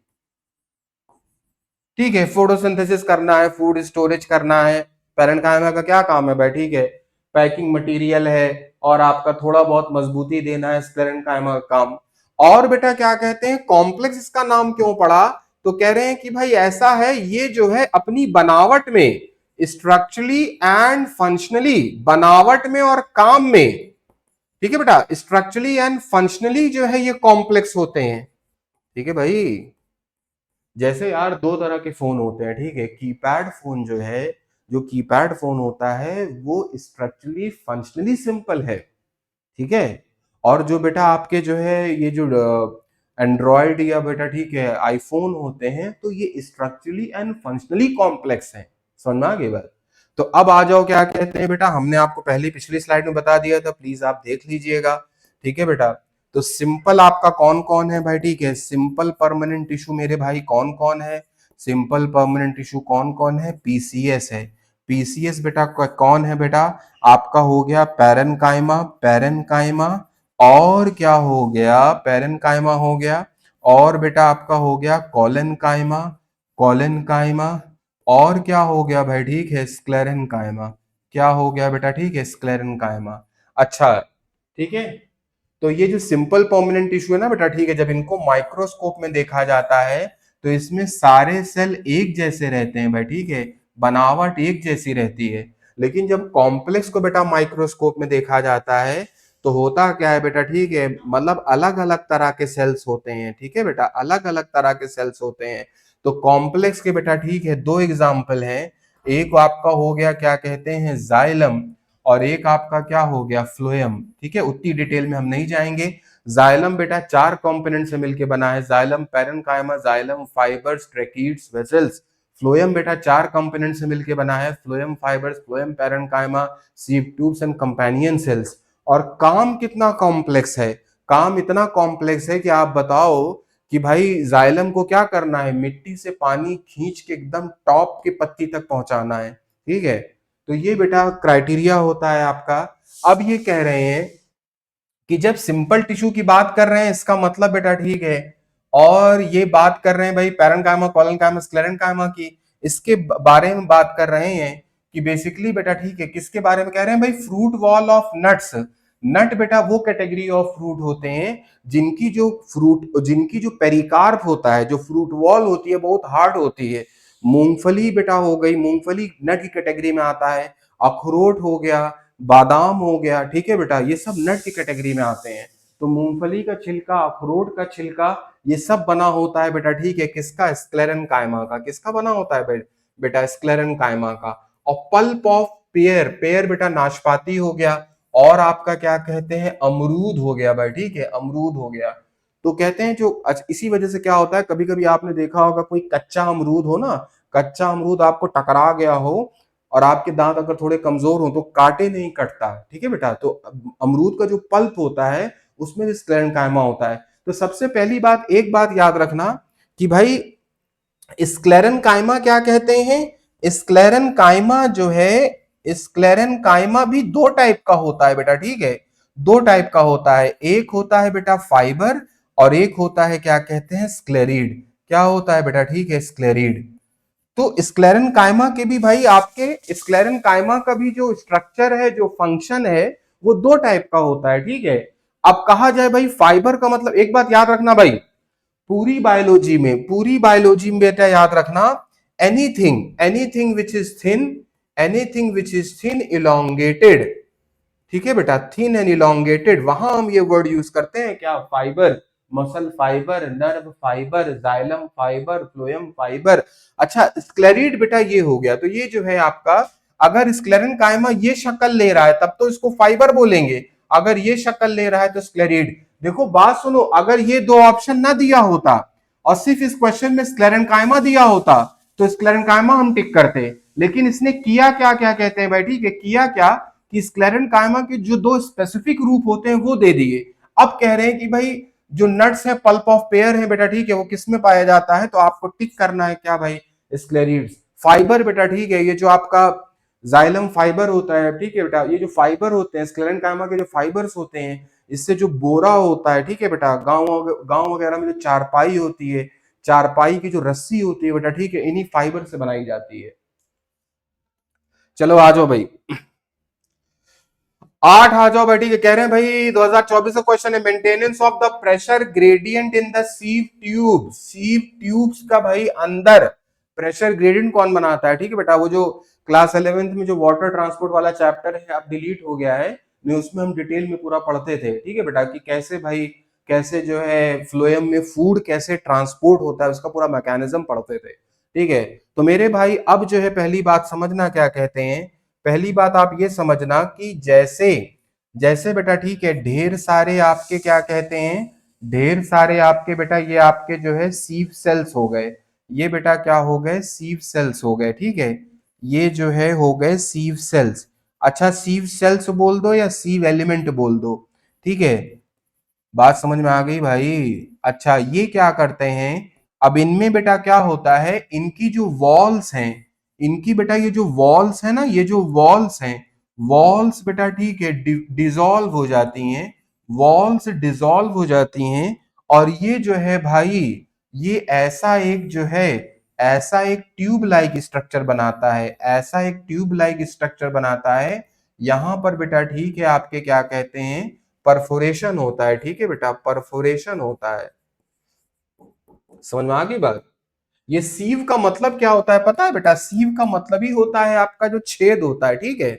ठीक है, फोटोसिंथेसिस करना है, फूड स्टोरेज करना है, पैरेंकाइमा का क्या काम है भाई? ठीक है, पैकिंग मटेरियल है, और आपका थोड़ा बहुत मजबूती देना है, पैरेंकाइमा का काम। और बेटा क्या कहते हैं, कॉम्प्लेक्स इसका नाम क्यों पड़ा? तो कह रहे हैं कि भाई ऐसा है, ये जो है अपनी बनावट में, स्ट्रक्चरली एंड फंक्शनली, बनावट में और काम में, ठीक है बेटा, स्ट्रक्चरली एंड फंक्शनली जो है ये कॉम्प्लेक्स होते हैं। ठीक है भाई, जैसे यार दो तरह के फोन होते हैं, ठीक है, कीपैड फोन जो है, जो कीपैड फोन होता है वो स्ट्रक्चरली फंक्शनली सिंपल है, ठीक है। और जो बेटा आपके जो है ये जो एंड्रॉयड या बेटा ठीक है आईफोन होते हैं, तो ये स्ट्रक्चरली एंड फंक्शनली कॉम्प्लेक्स है। समझ में आ गई बात? तो अब आ जाओ, क्या कहते हैं बेटा, हमने आपको पहली पिछली स्लाइड में बता दिया था, प्लीज आप देख लीजिएगा। ठीक है बेटा, तो सिंपल आपका कौन कौन है भाई? ठीक है, सिंपल परमानेंट टिश्यू मेरे भाई कौन कौन है? सिंपल परमानेंट टिश्यू कौन कौन है? पीसीएस है। पीसीएस बेटा कौन है बेटा? आपका हो गया पैरेनकाइमा, पैरेनकाइमा, और क्या हो गया, पेरेन्काइमा हो गया, और बेटा आपका हो गया कोलेनकाइमा, कोलेनकाइमा, और क्या हो गया भाई, ठीक है, स्क्लेरेनकाइमा। क्या हो गया बेटा, ठीक है, स्क्लेरेनकाइमा। अच्छा, ठीक है। तो ये जो सिंपल परमानेंट टिश्यू है ना बेटा, ठीक है, जब इनको माइक्रोस्कोप में देखा जाता है तो इसमें सारे सेल एक जैसे रहते हैं भाई, ठीक है, बनावट एक जैसी रहती है। लेकिन जब कॉम्प्लेक्स को बेटा माइक्रोस्कोप में देखा जाता है तो होता क्या है बेटा, ठीक है, मतलब अलग अलग तरह के सेल्स होते हैं, ठीक है बेटा, अलग अलग तरह के सेल्स होते हैं। तो कॉम्प्लेक्स के बेटा, ठीक है, दो एग्जाम्पल हैं। एक आपका हो गया क्या कहते हैं, जाइलम, और एक आपका क्या हो गया, फ्लोएम। ठीक है, उतनी डिटेल में हम नहीं जाएंगे। जाइलम बेटा चार कंपोनेंट से मिलकर बना है, xylem, parenchyma, xylem fibres, tracheids, vessels. Phloem बेटा चार कंपोनेंट से मिलकर बना है, phloem fibres, phloem parenchyma, sieve tubes and companion cells. और काम कितना कॉम्प्लेक्स है, काम इतना कॉम्प्लेक्स है कि आप बताओ कि भाई जाइलम को क्या करना है, मिट्टी से पानी खींच के एकदम टॉप की पत्ती तक पहुंचाना है, ठीक है। तो ये बेटा क्राइटेरिया होता है आपका। अब ये कह रहे हैं कि जब सिंपल टिश्यू की बात कर रहे हैं, इसका मतलब बेटा, ठीक है, और ये बात कर रहे हैं भाई पैरेन्काइमा, कोलेनकाइमा, स्क्लेरेन्काइमा की, इसके बारे में बात कर रहे हैं कि बेसिकली बेटा, ठीक है, किसके बारे में कह रहे हैं भाई, फ्रूट वॉल ऑफ नट्स। नट बेटा वो कैटेगरी ऑफ फ्रूट होते हैं जिनकी जो पेरिकार्प होता है, जो फ्रूट वॉल होती है, बहुत हार्ड होती है। मूंगफली बेटा हो गई, मूंगफली नट की कैटेगरी में आता है। अखरोट हो गया, बादाम हो गया, ठीक है बेटा, ये सब नट की कैटेगरी में आते हैं। तो मूंगफली का छिलका, अखरोट का छिलका, ये सब बना होता है बेटा, ठीक है, किसका, स्क्लेरेन्काइमा का। किसका बना होता है बेटा, स्क्लेरेन्काइमा का। और पल्प ऑफ पेयर, पेयर बेटा नाशपाती हो गया, और आपका क्या कहते हैं, अमरूद हो गया भाई, ठीक है, अमरूद हो गया। तो कहते हैं जो इसी वजह से क्या होता है, कभी कभी आपने देखा होगा कोई कच्चा अमरूद हो ना, कच्चा अमरूद आपको टकरा गया हो और आपके दांत अगर थोड़े कमजोर हो तो काटे नहीं कटता, ठीक है बेटा। तो अमरूद का जो पल्प होता है उसमें भी स्क्लेरेन्काइमा होता है। तो सबसे पहली बात, एक बात याद रखना कि भाई स्क्लेरेन्काइमा क्या कहते हैं, स्क्लेरेन्काइमा जो है, स्क्लेरेन्काइमा भी दो टाइप का होता है बेटा, ठीक है, दो टाइप का होता है। एक होता है बेटा फाइबर, और एक होता है क्या कहते हैं, स्क्लेरिड। क्या होता है बेटा, ठीक है, स्क्लेरिड। तो स्क्लेरेन्काइमा के भी भाई, आपके स्क्लेरेन्काइमा का भी जो स्ट्रक्चर है, जो फंक्शन है, वो दो टाइप का होता है, ठीक है। अब कहा जाए भाई फाइबर का मतलब, एक बात याद रखना भाई, पूरी बायोलॉजी में बेटा याद रखना, anything anything which is thin, anything which is thin elongated, ठीक है बेटा, थिन एंड इलोंगेटेड, वहां हम ये वर्ड यूज करते हैं क्या, fibre. Muscle fibre, nerve fibre, xylem fibre, phloem fibre. अच्छा, स्क्लेरिड बेटा ये हो गया। तो ये जो है आपका, अगर स्क्लेरेन्काइमा ये शक्ल ले रहा है तब तो इसको फाइबर बोलेंगे, अगर ये शक्ल ले रहा है तो स्क्लेरिड। देखो बात सुनो, अगर ये दो ऑप्शन ना दिया होता और सिर्फ इस क्वेश्चन में स्क्लेरेन्काइमा दिया होता तो स्क्लेरेन्काइमा हम टिक करते। लेकिन इसने किया क्या, क्या कहते हैं भाई, ठीक है, किया क्या कि स्क्लेरेन्काइमा के जो दो स्पेसिफिक रूप होते हैं वो दे दिए। अब कह रहे हैं कि भाई जो नट्स है, पल्प ऑफ पेयर है बेटा, ठीक है, वो किस में पाया जाता है, तो आपको टिक करना है क्या भाई, स्क्लेरिड्स। फाइबर बेटा, ठीक है, ये जो आपका जाइलम फाइबर होता है, ठीक है बेटा, ये जो फाइबर होते हैं स्क्लेरेन्काइमा के, जो फाइबर्स होते हैं, इससे जो बोरा होता है, ठीक है बेटा, गांव गांव वगैरह में जो चारपाई होती है, चारपाई की जो रस्सी होती है बेटा, ठीक है, इन्हीं फाइबर से बनाई जाती है। चलो आ जाओ भाई, 8 आ जाओ भाई, ठीक है। कह रहे हैं भाई 2024 का क्वेश्चन है, maintenance of the pressure gradient in the sieve tube, sieve tubes का भाई अंदर प्रेशर ग्रेडियंट कौन बनाता है, ठीक है बेटा। वो जो क्लास 11th में जो वाटर ट्रांसपोर्ट वाला चैप्टर है, अब डिलीट हो गया है, नहीं उसमें हम डिटेल में पूरा पढ़ते थे, ठीक है बेटा, कि कैसे भाई, कैसे जो है फ्लोएम में फूड कैसे ट्रांसपोर्ट होता है, उसका पूरा मैकेनिज्म पढ़ते थे, ठीक है। तो मेरे भाई अब जो है पहली बात समझना क्या कहते हैं, पहली बात आप ये समझना कि जैसे जैसे बेटा, ठीक है, ढेर सारे आपके क्या कहते हैं, ढेर सारे आपके बेटा, ये आपके जो है सीव सेल्स हो गए, ये बेटा क्या हो गए, सीव सेल्स हो गए, ठीक है, ये जो है हो गए सीव सेल्स। अच्छा, सीव सेल्स बोल दो या सीव एलिमेंट बोल दो, ठीक है, बात समझ में आ गई भाई। अच्छा, ये क्या करते हैं, अब इनमें बेटा क्या होता है, इनकी जो वॉल्स हैं, इनकी बेटा ये जो वॉल्स है ना, ये जो वॉल्स हैं, वॉल्स बेटा, ठीक है, डिसॉल्व हो जाती हैं, वॉल्स डिसॉल्व हो जाती हैं और ये जो है भाई, ये ऐसा एक ट्यूब लाइक स्ट्रक्चर बनाता है, ऐसा एक ट्यूब लाइक स्ट्रक्चर बनाता है। यहां पर बेटा ठीक है आपके क्या कहते हैं, परफोरेशन होता है। ठीक है बेटा, परफोरेशन होता है। समझ में आ गई बात? ये सीव का मतलब क्या होता है पता है बेटा? सीव का मतलब ही होता है आपका जो छेद होता है। ठीक है,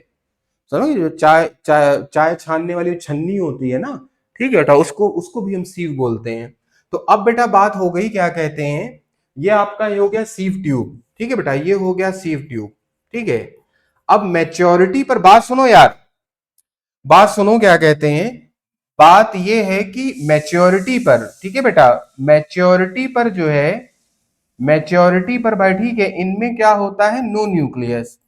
सुनो, जो चाय चाय चाय छानने वाली छन्नी होती है ना, ठीक है बेटा, उसको उसको भी हम सीव बोलते हैं। तो अब बेटा बात हो गई क्या कहते हैं, ये आपका ये हो गया सीव ट्यूब। ठीक है बेटा, ये हो गया सीव ट्यूब। ठीक है, अब मैच्योरिटी पर बात सुनो यार, बात सुनो क्या कहते हैं। बात ये है कि मैच्योरिटी पर, ठीक है बेटा, मैच्योरिटी पर जो है, मैच्योरिटी पर भाई ठीक है, इनमें क्या होता है, नो न्यूक्लियस।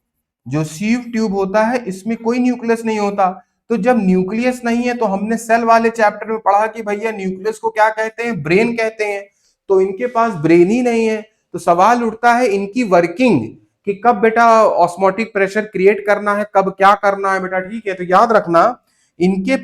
जो सीव ट्यूब होता है इसमें कोई न्यूक्लियस नहीं होता। तो जब न्यूक्लियस नहीं है, तो हमने सेल वाले चैप्टर में पढ़ा कि भैया न्यूक्लियस को क्या कहते हैं, ब्रेन कहते हैं। तो इनके पास ब्रेन ही नहीं है, तो सवाल उठता है इनकी वर्किंग, कि कब बेटा ऑस्मोटिक प्रेशर क्रिएट करना है, कब क्या करना है बेटा। ठीक है, तो याद रखना, इनके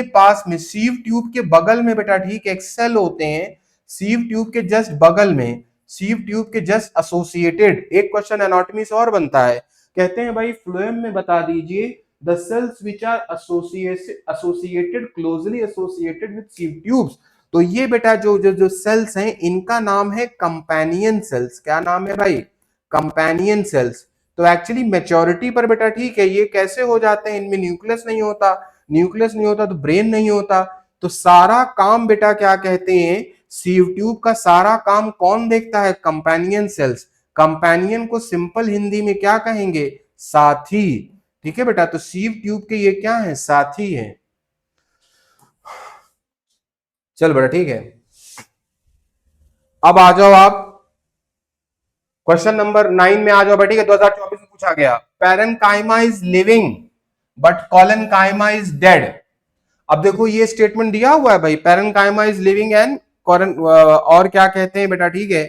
पास में सीव ट्यूब के बगल में बेटा ठीक है एक सेल होते हैं, सीव ट्यूब के जस्ट बगल में, सीव ट्यूब के जस्ट एसोसिएटेड। एक क्वेश्चन एनाटॉमी से और बनता है, कहते हैं भाई फ्लोएम में बता दीजिए the cells which are associated closely associated with sieve tubes. तो ये बेटा जो जो जो सेल्स हैं इनका नाम है कंपेनियन सेल्स। क्या नाम है भाई? Companion cells. तो एक्चुअली मेच्योरिटी पर बेटा ठीक है ये कैसे हो जाते हैं, इनमें न्यूक्लियस नहीं होता, न्यूक्लियस नहीं होता तो ब्रेन नहीं होता। तो सारा काम बेटा क्या कहते हैं, सीव ट्यूब का सारा काम कौन देखता है, कंपेनियन सेल्स। कंपेनियन को सिंपल हिंदी में क्या कहेंगे, साथी। ठीक है बेटा, तो सीव ट्यूब के ये क्या है, साथी है। चल बेटा ठीक है, अब आ जाओ आप क्वेश्चन नंबर 9 में आ जाओ बेटा। ठीक है, 2024 में पूछा गया, parenchyma is living but collenchyma is dead. अब देखो ये स्टेटमेंट दिया हुआ है भाई, पैरेनकाइमा इज लिविंग एंड और क्या कहते हैं बेटा ठीक है,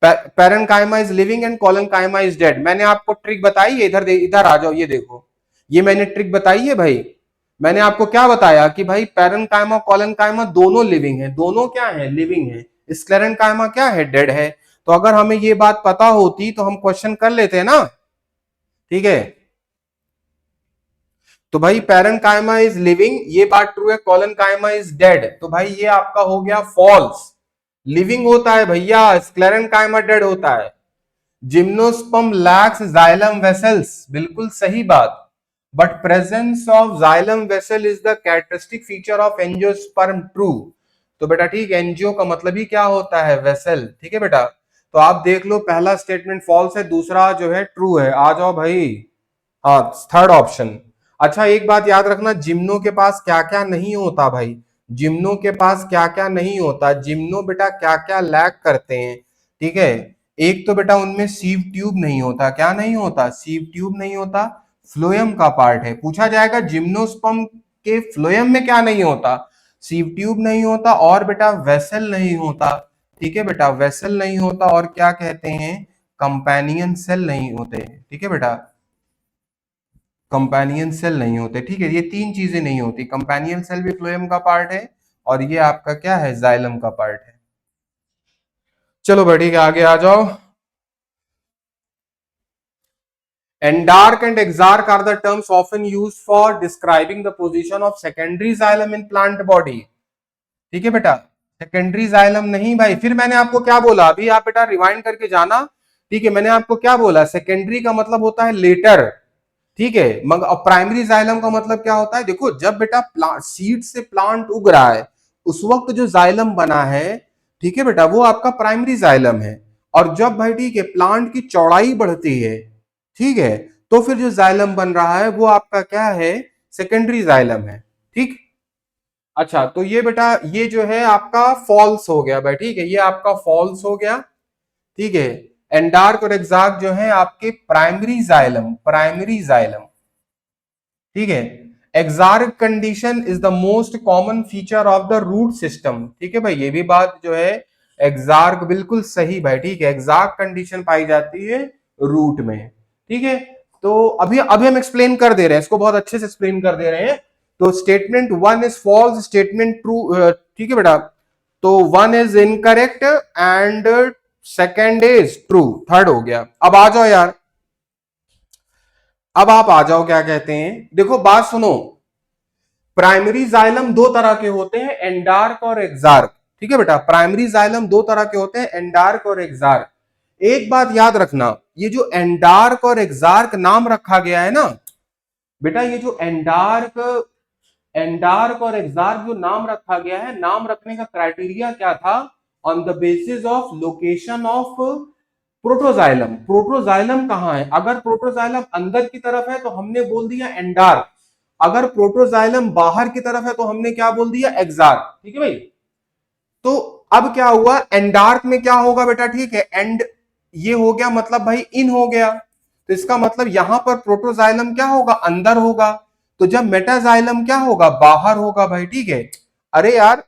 parenchyma is living and collenchyma is dead. मैंने आपको ट्रिक बताई है, इधर आ जाओ, ये देखो, ये मैंने ट्रिक बताई है भाई। मैंने आपको क्या बताया कि भाई पैरेनकाइमा कोलेनकाइमा दोनों लिविंग है, दोनों क्या है, लिविंग है। स्क्लेरेनकाइमा क्या है, डेड है। तो अगर हमें ये बात पता होती तो हम क्वेश्चन कर लेते हैं ना। ठीक है, तो भाई पैरेनकाइमा इज लिविंग, ये बात ट्रू है, कोलेनकाइमा इज डेड, तो भाई ये आपका हो गया फॉल्स। लिविंग होता है भैया, स्क्लेरेनकाइमा डेड होता है। जिम्नोस्पर्म लैक्स जाइलम वेसल्स, बिल्कुल सही बात। But presence of xylem vessel is the characteristic feature of angiosperm, true. तो बेटा ठीक है, एंजियो का मतलब ही क्या होता है, वेसल। ठीक है बेटा, तो आप देख लो पहला स्टेटमेंट फॉल्स है, दूसरा जो है ट्रू है। आ जाओ भाई, हाँ, थर्ड ऑप्शन। अच्छा एक बात याद रखना, जिम्नो के पास क्या क्या नहीं होता भाई, जिम्नो के पास क्या क्या नहीं होता, जिम्नो बेटा क्या क्या लैक करते हैं। ठीक है, एक तो बेटा उनमें सीव ट्यूब नहीं होता, क्या नहीं होता, सीव ट्यूब नहीं होता, फ्लोएम का पार्ट है। पूछा जाएगा जिम्नोस्पर्म के फ्लोएम में क्या नहीं होता, सीव ट्यूब नहीं होता, और बेटा वेसल नहीं होता। ठीक है बेटा, वेसल नहीं होता, और क्या कहते हैं, कंपेनियन सेल नहीं होते। ठीक है बेटा, कंपेनियन सेल नहीं होते। ठीक है, ये तीन चीजें नहीं होती, कंपेनियन सेल भी फ्लोएम का पार्ट है, और ये आपका क्या है, जाइलम का पार्ट है। चलो भाई ठीक है, आगे आ जाओ। Endarch and exarch are the terms often used for describing the position of secondary xylem in plant body. ठीक है बेटा, सेकेंडरी जाइलम नहीं भाई, फिर मैंने आपको क्या बोला, अभी आप बेटा रिवाइंड करके जाना। ठीक है, मैंने आपको क्या बोला, सेकेंडरी का मतलब होता है लेटर। ठीक है, मगर प्राइमरी जाइलम का मतलब क्या होता है, देखो जब बेटा सीड से प्लांट उग रहा है उस वक्त जो जाइलम बना है, ठीक है बेटा, वो आपका प्राइमरी जाइलम है। और जब भाई ठीक है प्लांट की चौड़ाई बढ़ती है, ठीक है, तो फिर जो जाइलम बन रहा है वो आपका क्या है, सेकेंडरी जाइलम है। ठीक, अच्छा तो ये बेटा ये जो है आपका फॉल्स हो गया भाई। ठीक है, ये आपका फॉल्स हो गया। ठीक है, एंडार्क और एक्सार्क जो है आपके प्राइमरी जाइलम, प्राइमरी जाइलम। ठीक है, exarch condition is the most common feature of the root system. ठीक है भाई, ये भी बात जो है एक्सार्क बिल्कुल सही भाई। ठीक है, एक्सार्क कंडीशन पाई जाती है रूट में। ठीक है, तो अभी अभी हम एक्सप्लेन कर दे रहे हैं इसको, बहुत अच्छे से एक्सप्लेन कर दे रहे हैं। तो statement 1 is false, statement true, ठीक है बेटा, तो 1 is incorrect and second is true, third हो गया। अब आ जाओ यार, अब आप आ जाओ, क्या कहते हैं, देखो बात सुनो। प्राइमरी जाइलम दो तरह के होते हैं, एंडार्क और एक्सार्क, ठीक है बेटा, प्राइमरी जाइलम दो तरह के होते हैं, एंडार्क और एक्सार्क। एक बात याद रखना, ये जो एंडार्क और एक्सार्क नाम रखा गया है ना बेटा, ये जो एंडार्क और एक्सार्क जो नाम रखा गया है, नाम रखने का क्राइटेरिया क्या था? On the basis of location of protoxylem. Protoxylem कहां है? अगर प्रोटोजाइलम अंदर की तरफ है तो हमने बोल दिया एंडार्क, अगर प्रोटोजाइलम बाहर की तरफ है तो हमने क्या बोल दिया? एक्सार्क, ठीक है भाई। तो अब क्या हुआ, एंडार्क में क्या होगा बेटा? ठीक है, एंड ये हो गया, मतलब भाई इन हो गया, तो इसका मतलब यहां पर प्रोटोजाइलम क्या होगा? अंदर होगा। तो जब मेटाजाइलम क्या होगा? बाहर होगा भाई, ठीक है। अरे यार,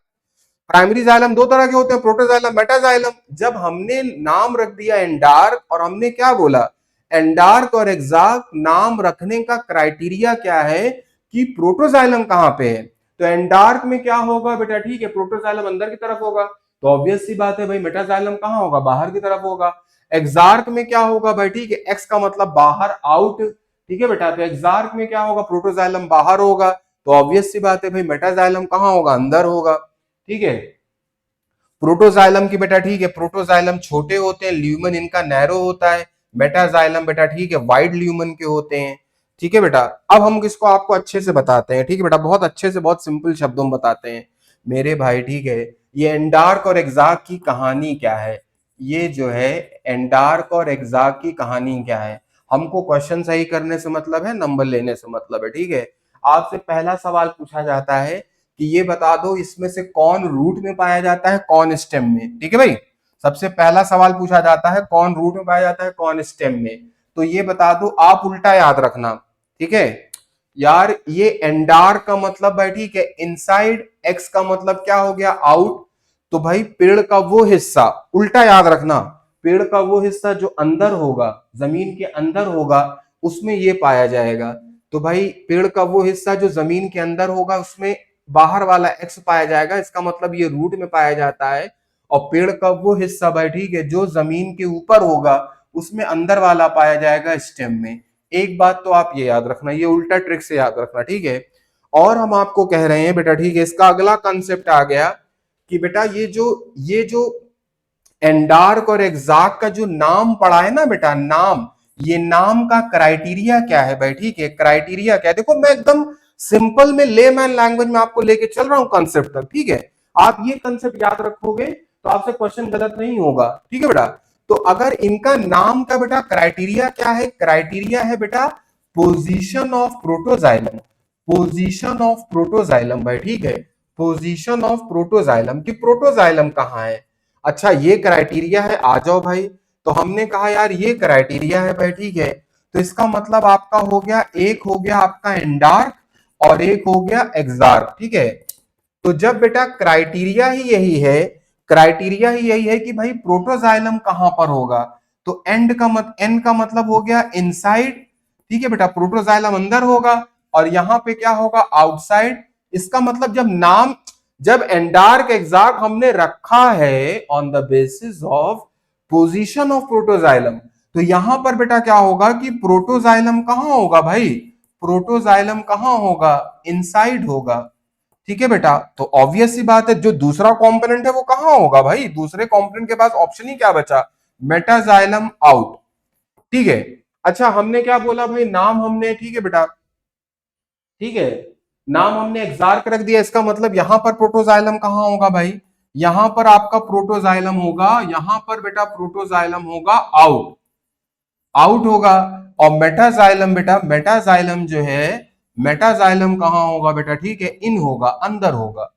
प्राइमरी जाइलम दो तरह के होते हैं, प्रोटोजाइलम, मेटाजाइलम। जब हमने नाम रख दिया एंडार्क, और हमने क्या बोला? एंडार्क और एक्सार्क नाम रखने का क्राइटेरिया क्या है कि प्रोटोजाइलम कहां पे है। तो एंडार्क में क्या होगा बेटा? ठीक है, प्रोटोजाइलम अंदर की तरफ होगा, तो ऑब्वियस सी बात है भाई, मेटाजाइलम कहां होगा? बाहर की तरफ होगा। एक्सार्क में क्या होगा भाई? ठीक है, एक्स का मतलब बाहर, आउट, ठीक है बेटा। तो एक्सार्क में क्या होगा? प्रोटोजाइलम बाहर होगा, तो ऑब्वियस सी बात है भाई, मेटाजाइलम कहां होगा? अंदर होगा, ठीक है। प्रोटोजाइलम की बेटा, ठीक है, प्रोटोजाइलम छोटे होते हैं, ल्यूमन इनका नैरो होता है। मेटाजाइलम बेटा, ठीक है, वाइड ल्यूमन के होते हैं, ठीक है बेटा। अब हम किसको आपको अच्छे से बताते हैं, ठीक है बेटा, बहुत अच्छे से, बहुत सिंपल शब्दों में बताते हैं मेरे भाई, ठीक है। ये एंडार्क और एक्सार्क की कहानी क्या है? ये जो है एंडार्क और एक्सार्क की कहानी क्या है? हमको क्वेश्चन सही करने से मतलब है, नंबर लेने से मतलब है, ठीक है। आपसे पहला सवाल पूछा जाता है कि ये बता दो इसमें से कौन रूट में पाया जाता है, कौन स्टेम में, ठीक है भाई। सबसे पहला सवाल पूछा जाता है कौन रूट में पाया जाता है, कौन स्टेम में। तो ये बता दो, आप उल्टा याद रखना, ठीक है यार। ये एंडार का मतलब है, ठीक है, इनसाइड, एक्स का मतलब क्या हो गया? आउट। तो भाई पेड़ का वो हिस्सा, उल्टा याद रखना, पेड़ का वो हिस्सा जो अंदर होगा, जमीन के अंदर होगा, उसमें ये पाया जाएगा। तो भाई पेड़ का वो हिस्सा जो जमीन के अंदर होगा, उसमें बाहर वाला एक्स पाया जाएगा, इसका मतलब ये रूट में पाया जाता है। और पेड़ का वो हिस्सा भाई, ठीक है, जो जमीन के ऊपर होगा, उसमें अंदर वाला पाया जाएगा स्टेम में। एक बात तो आप ये याद रखना, ये उल्टा ट्रिक से याद रखना, ठीक है। और हम आपको कह रहे हैं बेटा, ठीक है, इसका अगला कंसेप्ट आ गया कि बेटा ये जो एंडार्क और एक्सार्क का जो नाम पड़ा है ना बेटा, नाम, ये नाम का क्राइटेरिया क्या है भाई? ठीक है, क्राइटेरिया क्या है? देखो मैं एकदम सिंपल में, लेमैन लैंग्वेज में आपको लेके चल रहा हूं कंसेप्ट तक, ठीक है। आप ये कंसेप्ट याद रखोगे तो आपसे क्वेश्चन गलत नहीं होगा, ठीक है बेटा। तो अगर इनका नाम का बेटा क्राइटेरिया क्या है? क्राइटेरिया है बेटा position of protoxylem, position of protoxylem भाई, ठीक है, पोजीशन ऑफ प्रोटोजाइलम, कि प्रोटोजाइलम कहां है। अच्छा ये क्राइटेरिया है, आ जाओ भाई। तो हमने कहा यार ये क्राइटेरिया है भाई, ठीक है। तो इसका मतलब आपका हो गया, एक हो गया आपका एंडार्क और एक हो गया एक्सार्क, ठीक है। तो जब बेटा क्राइटेरिया ही यही है, क्राइटेरिया ही यही है कि भाई प्रोटोजाइलम कहां पर होगा, तो एन का मतलब हो गया इनसाइड, ठीक है बेटा, प्रोटोजाइलम अंदर होगा, और यहां पे क्या होगा? आउटसाइड। इसका मतलब जब एंडार्क एक्सार्क हमने रखा है on the basis of position of protoxylem, तो यहां पर बेटा क्या होगा कि प्रोटोजाइलम कहां होगा भाई? प्रोटोजाइलम कहां होगा? इनसाइड होगा, ठीक है बेटा। तो ऑब्वियस सी बात है, जो दूसरा कंपोनेंट है वो कहां होगा भाई? दूसरे कंपोनेंट के पास ऑप्शन ही क्या बचा? मेटाजाइलम आउट, ठीक है। अच्छा हमने क्या बोला भाई? नाम हमने, ठीक है बेटा, ठीक है, नाम हमने एक्सार्क रख दिया, इसका मतलब यहां पर प्रोटोजाइलम कहां होगा भाई? यहां पर आपका प्रोटोजाइलम होगा, यहां पर बेटा प्रोटोजाइलम होगा आउट, आउट होगा। और मेटाजाइलम बेटा, मेटाजाइलम जो है, मेटाजाइलम कहां होगा बेटा? ठीक है, इन होगा, अंदर होगा,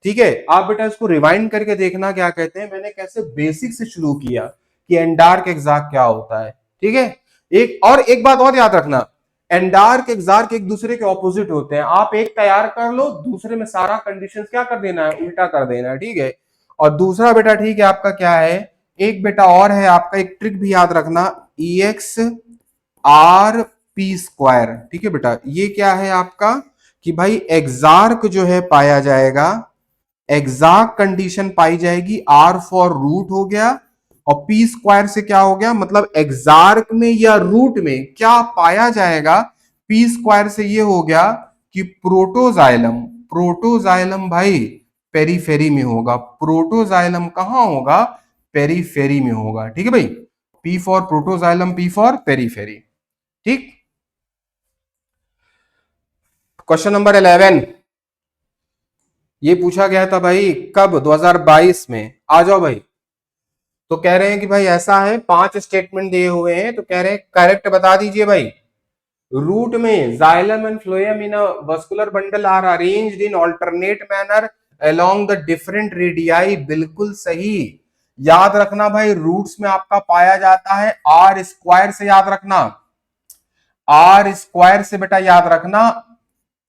ठीक है। आप बेटा इसको रिवाइंड करके देखना, क्या कहते हैं, मैंने कैसे बेसिक से शुरू किया कि एंडार्क एक्सार्क क्या होता है, ठीक है। एक बात और याद रखना, एंडार्क एक्सार्क एक दूसरे के ऑपोजिट होते हैं। आप एक तैयार कर लो, दूसरे में सारा कंडीशन क्या कर देना है? उल्टा कर देना है, ठीक है। और दूसरा बेटा, ठीक है, आपका क्या है, एक बेटा और है आपका, एक ट्रिक भी याद रखना, ई एक्स आर पी स्क्वायर, ठीक है बेटा। ये क्या है आपका कि भाई एग्जार्क जो है पाया जाएगा, एग्जैक्ट कंडीशन पाई जाएगी, आर फॉर रूट हो गया, और पी स्क्वायर से क्या हो गया, मतलब एग्जार्क में या रूट में क्या पाया जाएगा, पी स्क्वायर से ये हो गया कि प्रोटोजाइलम, प्रोटोजाइलम भाई पेरीफेरी में होगा, प्रोटोजाइलम कहां होगा, पेरीफेरी में होगा। ठीक है भाई, P for protoxylem, P for periphery. ठीक। क्वेश्चन नंबर 11 ये पूछा गया था भाई कब, 2022 में। आ जाओ भाई। तो कह रहे हैं कि भाई ऐसा है, 5 स्टेटमेंट दिए हुए हैं, तो कह रहे हैं करेक्ट बता दीजिए भाई। रूट में xylem and phloem in a vascular bundle are arranged in alternate manner along the different radii, बिल्कुल सही। याद रखना भाई, रूट्स में आपका पाया जाता है आर स्क्वायर से, याद रखना आर स्क्वायर से बेटा, याद रखना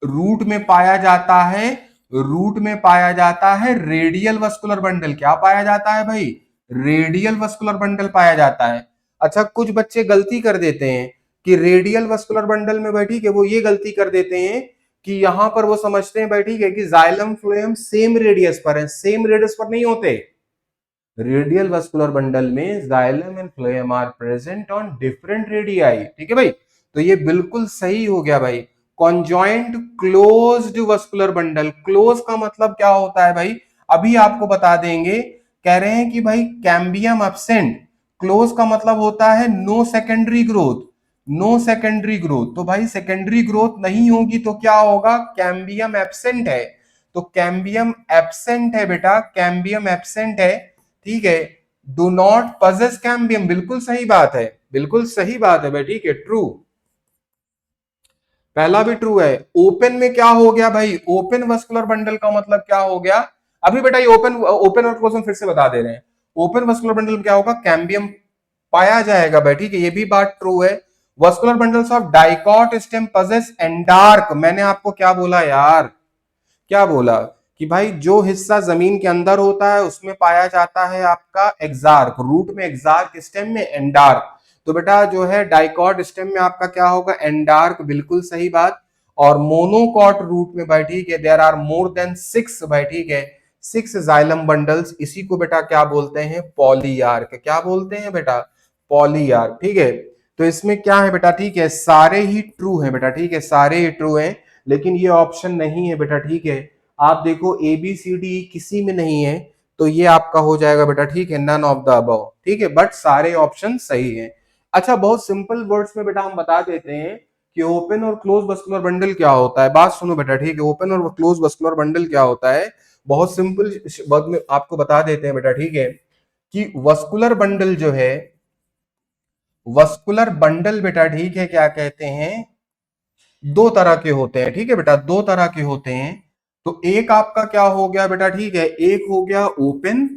रूट में पाया जाता है, रूट में पाया जाता है रेडियल वस्कुलर बंडल। क्या पाया जाता है भाई, रेडियल वस्कुलर बंडल पाया जाता है। अच्छा, कुछ बच्चे गलती कर देते हैं कि रेडियल वस्कुलर बंडल में बैठी के वो ये गलती कर देते हैं कि यहां पर वो समझते हैं बैठी है कि जाइलम फ्लोएम सेम रेडियस पर है, सेम रेडियस पर नहीं होते। रेडियल वस्कुलर बंडल में xylem and phloem are present on different radii. ठीक है भाई, तो ये बिल्कुल सही हो गया भाई। Conjoint closed vascular bundle, close का मतलब क्या होता है भाई, अभी आपको बता देंगे। कह रहे हैं कि भाई कैम्बियम एब्सेंट, क्लोज का मतलब होता है no secondary growth, no secondary growth. तो भाई सेकेंडरी ग्रोथ नहीं होगी तो क्या होगा, कैम्बियम एब्सेंट है। तो कैम्बियम एब्सेंट है बेटा, कैम्बियम एब्सेंट है। ठीक है, डू नॉट पजेस कैम्बियम, बिल्कुल सही बात है, बिल्कुल सही बात है भाई। ठीक है, ट्रू, पहला भी ट्रू है। ओपन में क्या हो गया भाई, ओपन वस्कुलर बंडल का मतलब क्या हो गया, अभी बेटा ये ओपन ओपन और क्लोज में फिर से बता दे रहे हैं। ओपन वस्कुलर बंडल में क्या होगा, कैम्बियम पाया जाएगा भाई। ठीक है, ये भी बात ट्रू है। Vascular bundles of dicot stem possess एंडार्क, मैंने आपको क्या बोला यार, क्या बोला कि भाई जो हिस्सा जमीन के अंदर होता है उसमें पाया जाता है आपका एग्जार्क, रूट में एग्जार्क, स्टेम में एंडार्क। तो बेटा जो है डाइकॉट स्टेम में आपका क्या होगा, एंडार्क, बिल्कुल सही बात। और मोनोकॉट रूट में भाई ठीक है, देयर आर मोर देन 6 भाई ठीक है, 6 जाइलम बंडल्स, इसी को बेटा क्या बोलते हैं, पॉलीआर्क। क्या बोलते हैं बेटा, पॉलीआर्क। ठीक है, तो इसमें क्या है बेटा, ठीक है सारे ही ट्रू है बेटा, ठीक है सारे ही ट्रू है, लेकिन ये ऑप्शन नहीं है बेटा। ठीक है, आप देखो ए बी सी डी किसी में नहीं है, तो ये आपका हो जाएगा बेटा, ठीक है नन ऑफ द अबव। ठीक है, बट सारे ऑप्शन सही है। अच्छा, बहुत सिंपल वर्ड्स में बेटा हम बता देते हैं कि ओपन और क्लोज वस्कुलर बंडल क्या होता है। बात सुनो बेटा, ठीक है, ओपन और क्लोज वस्कुलर बंडल क्या होता है, बहुत सिंपल वर्ड में आपको बता देते हैं बेटा। ठीक है, कि वस्कुलर बंडल जो है, वस्कुलर बंडल बेटा ठीक है क्या कहते हैं, दो तरह के होते हैं। ठीक है बेटा, दो तरह के होते हैं। तो एक आपका क्या हो गया बेटा, ठीक है, एक हो गया ओपन।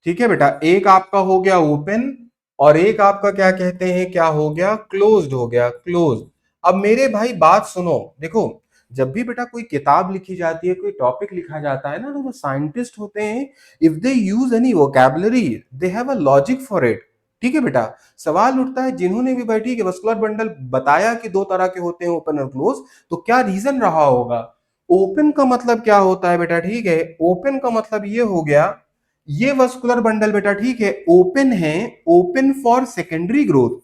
ठीक है बेटा, एक आपका हो गया ओपन, और एक आपका क्या कहते हैं, क्या हो गया, क्लोज्ड हो गया, क्लोज। अब मेरे भाई बात सुनो, देखो जब भी बेटा कोई किताब लिखी जाती है, कोई टॉपिक लिखा जाता है ना, तो जो साइंटिस्ट होते हैं, if they use any vocabulary, they have a logic for it. ठीक है बेटा, सवाल उठता है जिन्होंने भी भाई ठीक है वस्कुलर बंडल बताया कि दो तरह के होते हैं, ओपन और क्लोज, तो क्या रीजन रहा होगा। ओपन का मतलब क्या होता है बेटा, ठीक है, ओपन का मतलब ये हो गया, ये वस्कुलर बंडल बेटा ठीक है ओपन है, open for secondary growth,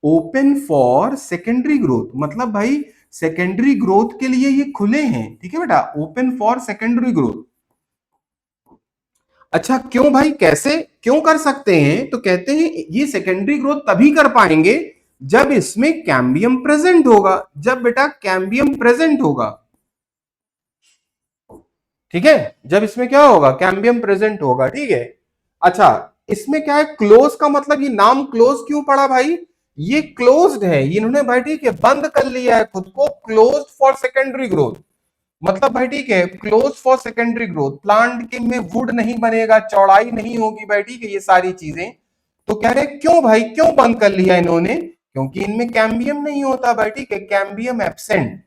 open for secondary growth, मतलब भाई सेकेंडरी ग्रोथ के लिए ये खुले हैं। ठीक है बेटा, ओपन फॉर सेकेंडरी ग्रोथ। अच्छा क्यों भाई, कैसे, क्यों कर सकते हैं, तो कहते हैं ये सेकेंडरी ग्रोथ तभी कर पाएंगे जब इसमें कैम्बियम प्रेजेंट होगा, जब बेटा कैम्बियम प्रेजेंट होगा। ठीक है, जब इसमें क्या होगा, कैम्बियम प्रेजेंट होगा। ठीक है, अच्छा इसमें क्या है, क्लोज का मतलब, ये नाम क्लोज क्यों पड़ा भाई, ये क्लोज्ड है, इन्होंने भाई ठीक है बंद कर लिया है खुद को, क्लोज्ड फॉर सेकेंडरी ग्रोथ। मतलब भाई ठीक है close for secondary growth, plant के में वुड नहीं बनेगा, चौड़ाई नहीं होगी भाई ठीक है, ये सारी चीजें। तो कह रहे क्यों भाई, क्यों बंद कर लिया इन्होंने, क्योंकि इनमें कैम्बियम नहीं होता भाई ठीक है, कैम्बियम एब्सेंट।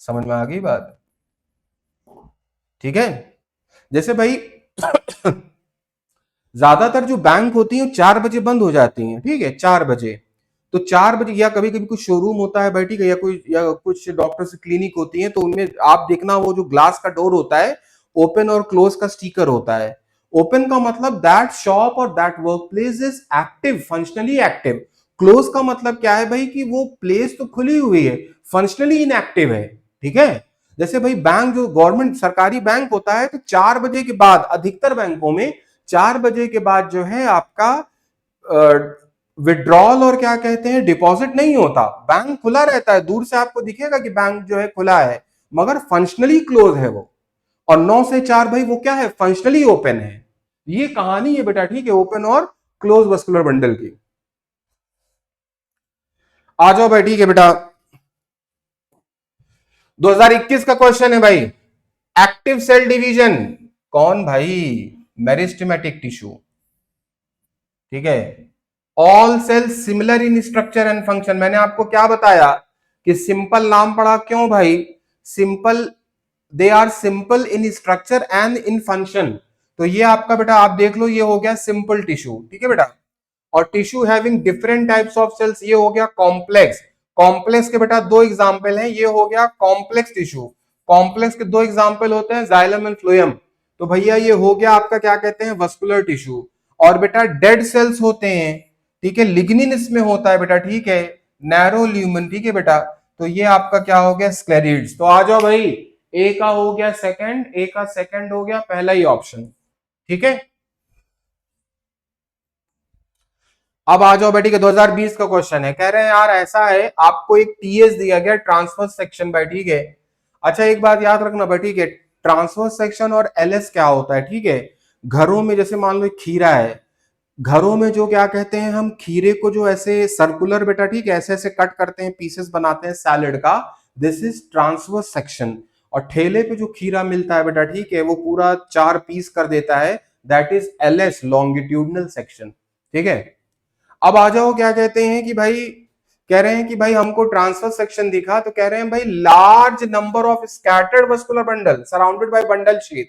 समझ में आ गई बात। ठीक है, जैसे भाई ज्यादातर जो बैंक होती है 4 बजे बंद हो जाती हैं। ठीक है, 4 बजे, तो 4 बजे, या कभी कभी कुछ शोरूम होता है भाई, ठीक है, या कुछ डॉक्टर्स की क्लिनिक होती है, तो उनमें आप देखना वो जो ग्लास का डोर होता है, ओपन और क्लोज का स्टिकर होता है। ओपन का मतलब दैट शॉप और that work place is active, functionally active. Close का मतलब क्या है भाई, कि वो प्लेस तो खुली हुई है, फंक्शनली इनएक्टिव है। ठीक है, जैसे भाई बैंक, जो गवर्नमेंट सरकारी बैंक होता है, तो 4 बजे के बाद, अधिकतर बैंकों में 4 बजे के बाद जो है आपका विड्रॉल और क्या कहते हैं, डिपॉजिट नहीं होता। बैंक खुला रहता है, दूर से आपको दिखेगा कि बैंक जो है खुला है, मगर फंक्शनली क्लोज है वो। और 9 से 4 भाई वो क्या है, फंक्शनली ओपन है। ये कहानी है बेटा, ठीक है, ओपन और क्लोज वस्कुलर बंडल की। आ जाओ भाई, ठीक है बेटा, 2021 का क्वेश्चन है भाई। एक्टिव सेल डिवीजन, कौन भाई, मेरिस्टेमेटिक टिश्यू। ठीक है, all cells similar in structure and function. मैंने आपको क्या बताया कि सिंपल नाम पड़ा, क्यों भाई, simple, they are simple in structure and in function. तो ये आपका बेटा आप देख लो, ये हो गया सिंपल टिश्यू। ठीक है बेटा, और tissue having different types of cells, ये हो गया कॉम्प्लेक्स। कॉम्प्लेक्स के बेटा दो एग्जांपल हैं, ये हो गया कॉम्प्लेक्स टिश्यू। कॉम्प्लेक्स के दो एग्जांपल होते हैं, जाइलम एंड फ्लोएम। तो भैया ये हो गया आपका क्या कहते हैं, वस्कुलर टिश्यू। और बेटा डेड सेल्स होते हैं, ठीक है, लिग्निन इसमें होता है बेटा, ठीक है, नैरो ल्यूमन। ठीक है बेटा, तो ये आपका क्या हो गया, स्क्लेरिड्स। तो आ जाओ भाई, ए का हो गया सेकंड, ए का सेकंड हो गया पहला ही ऑप्शन। ठीक है, अब आ जाओ बेटी के 2020 का क्वेश्चन है। कह रहे हैं यार ऐसा है, आपको एक टीएस दिया गया, ट्रांसफर सेक्शन भाई, ठीक है। अच्छा एक बात याद रखना भाई, ठीक है, ट्रांसफर सेक्शन और एलएस क्या होता है, ठीक है। घरों में जैसे मान लो खीरा है, घरों में जो क्या कहते हैं, हम खीरे को जो ऐसे सर्कुलर बेटा, ठीक है, ऐसे ऐसे कट करते हैं, पीसेस बनाते हैं सैलेड का, दिस इज ट्रांसफर सेक्शन। और ठेले पे जो खीरा मिलता है बेटा, ठीक है, वो पूरा 4 पीस कर देता है, that is LS, longitudinal section. ठीक है, अब आ जाओ, क्या कहते हैं कि भाई, कह रहे हैं कि भाई हमको ट्रांसफर सेक्शन दिखा, तो कह रहे हैं भाई large number of scattered vascular bundle surrounded by bundle sheath,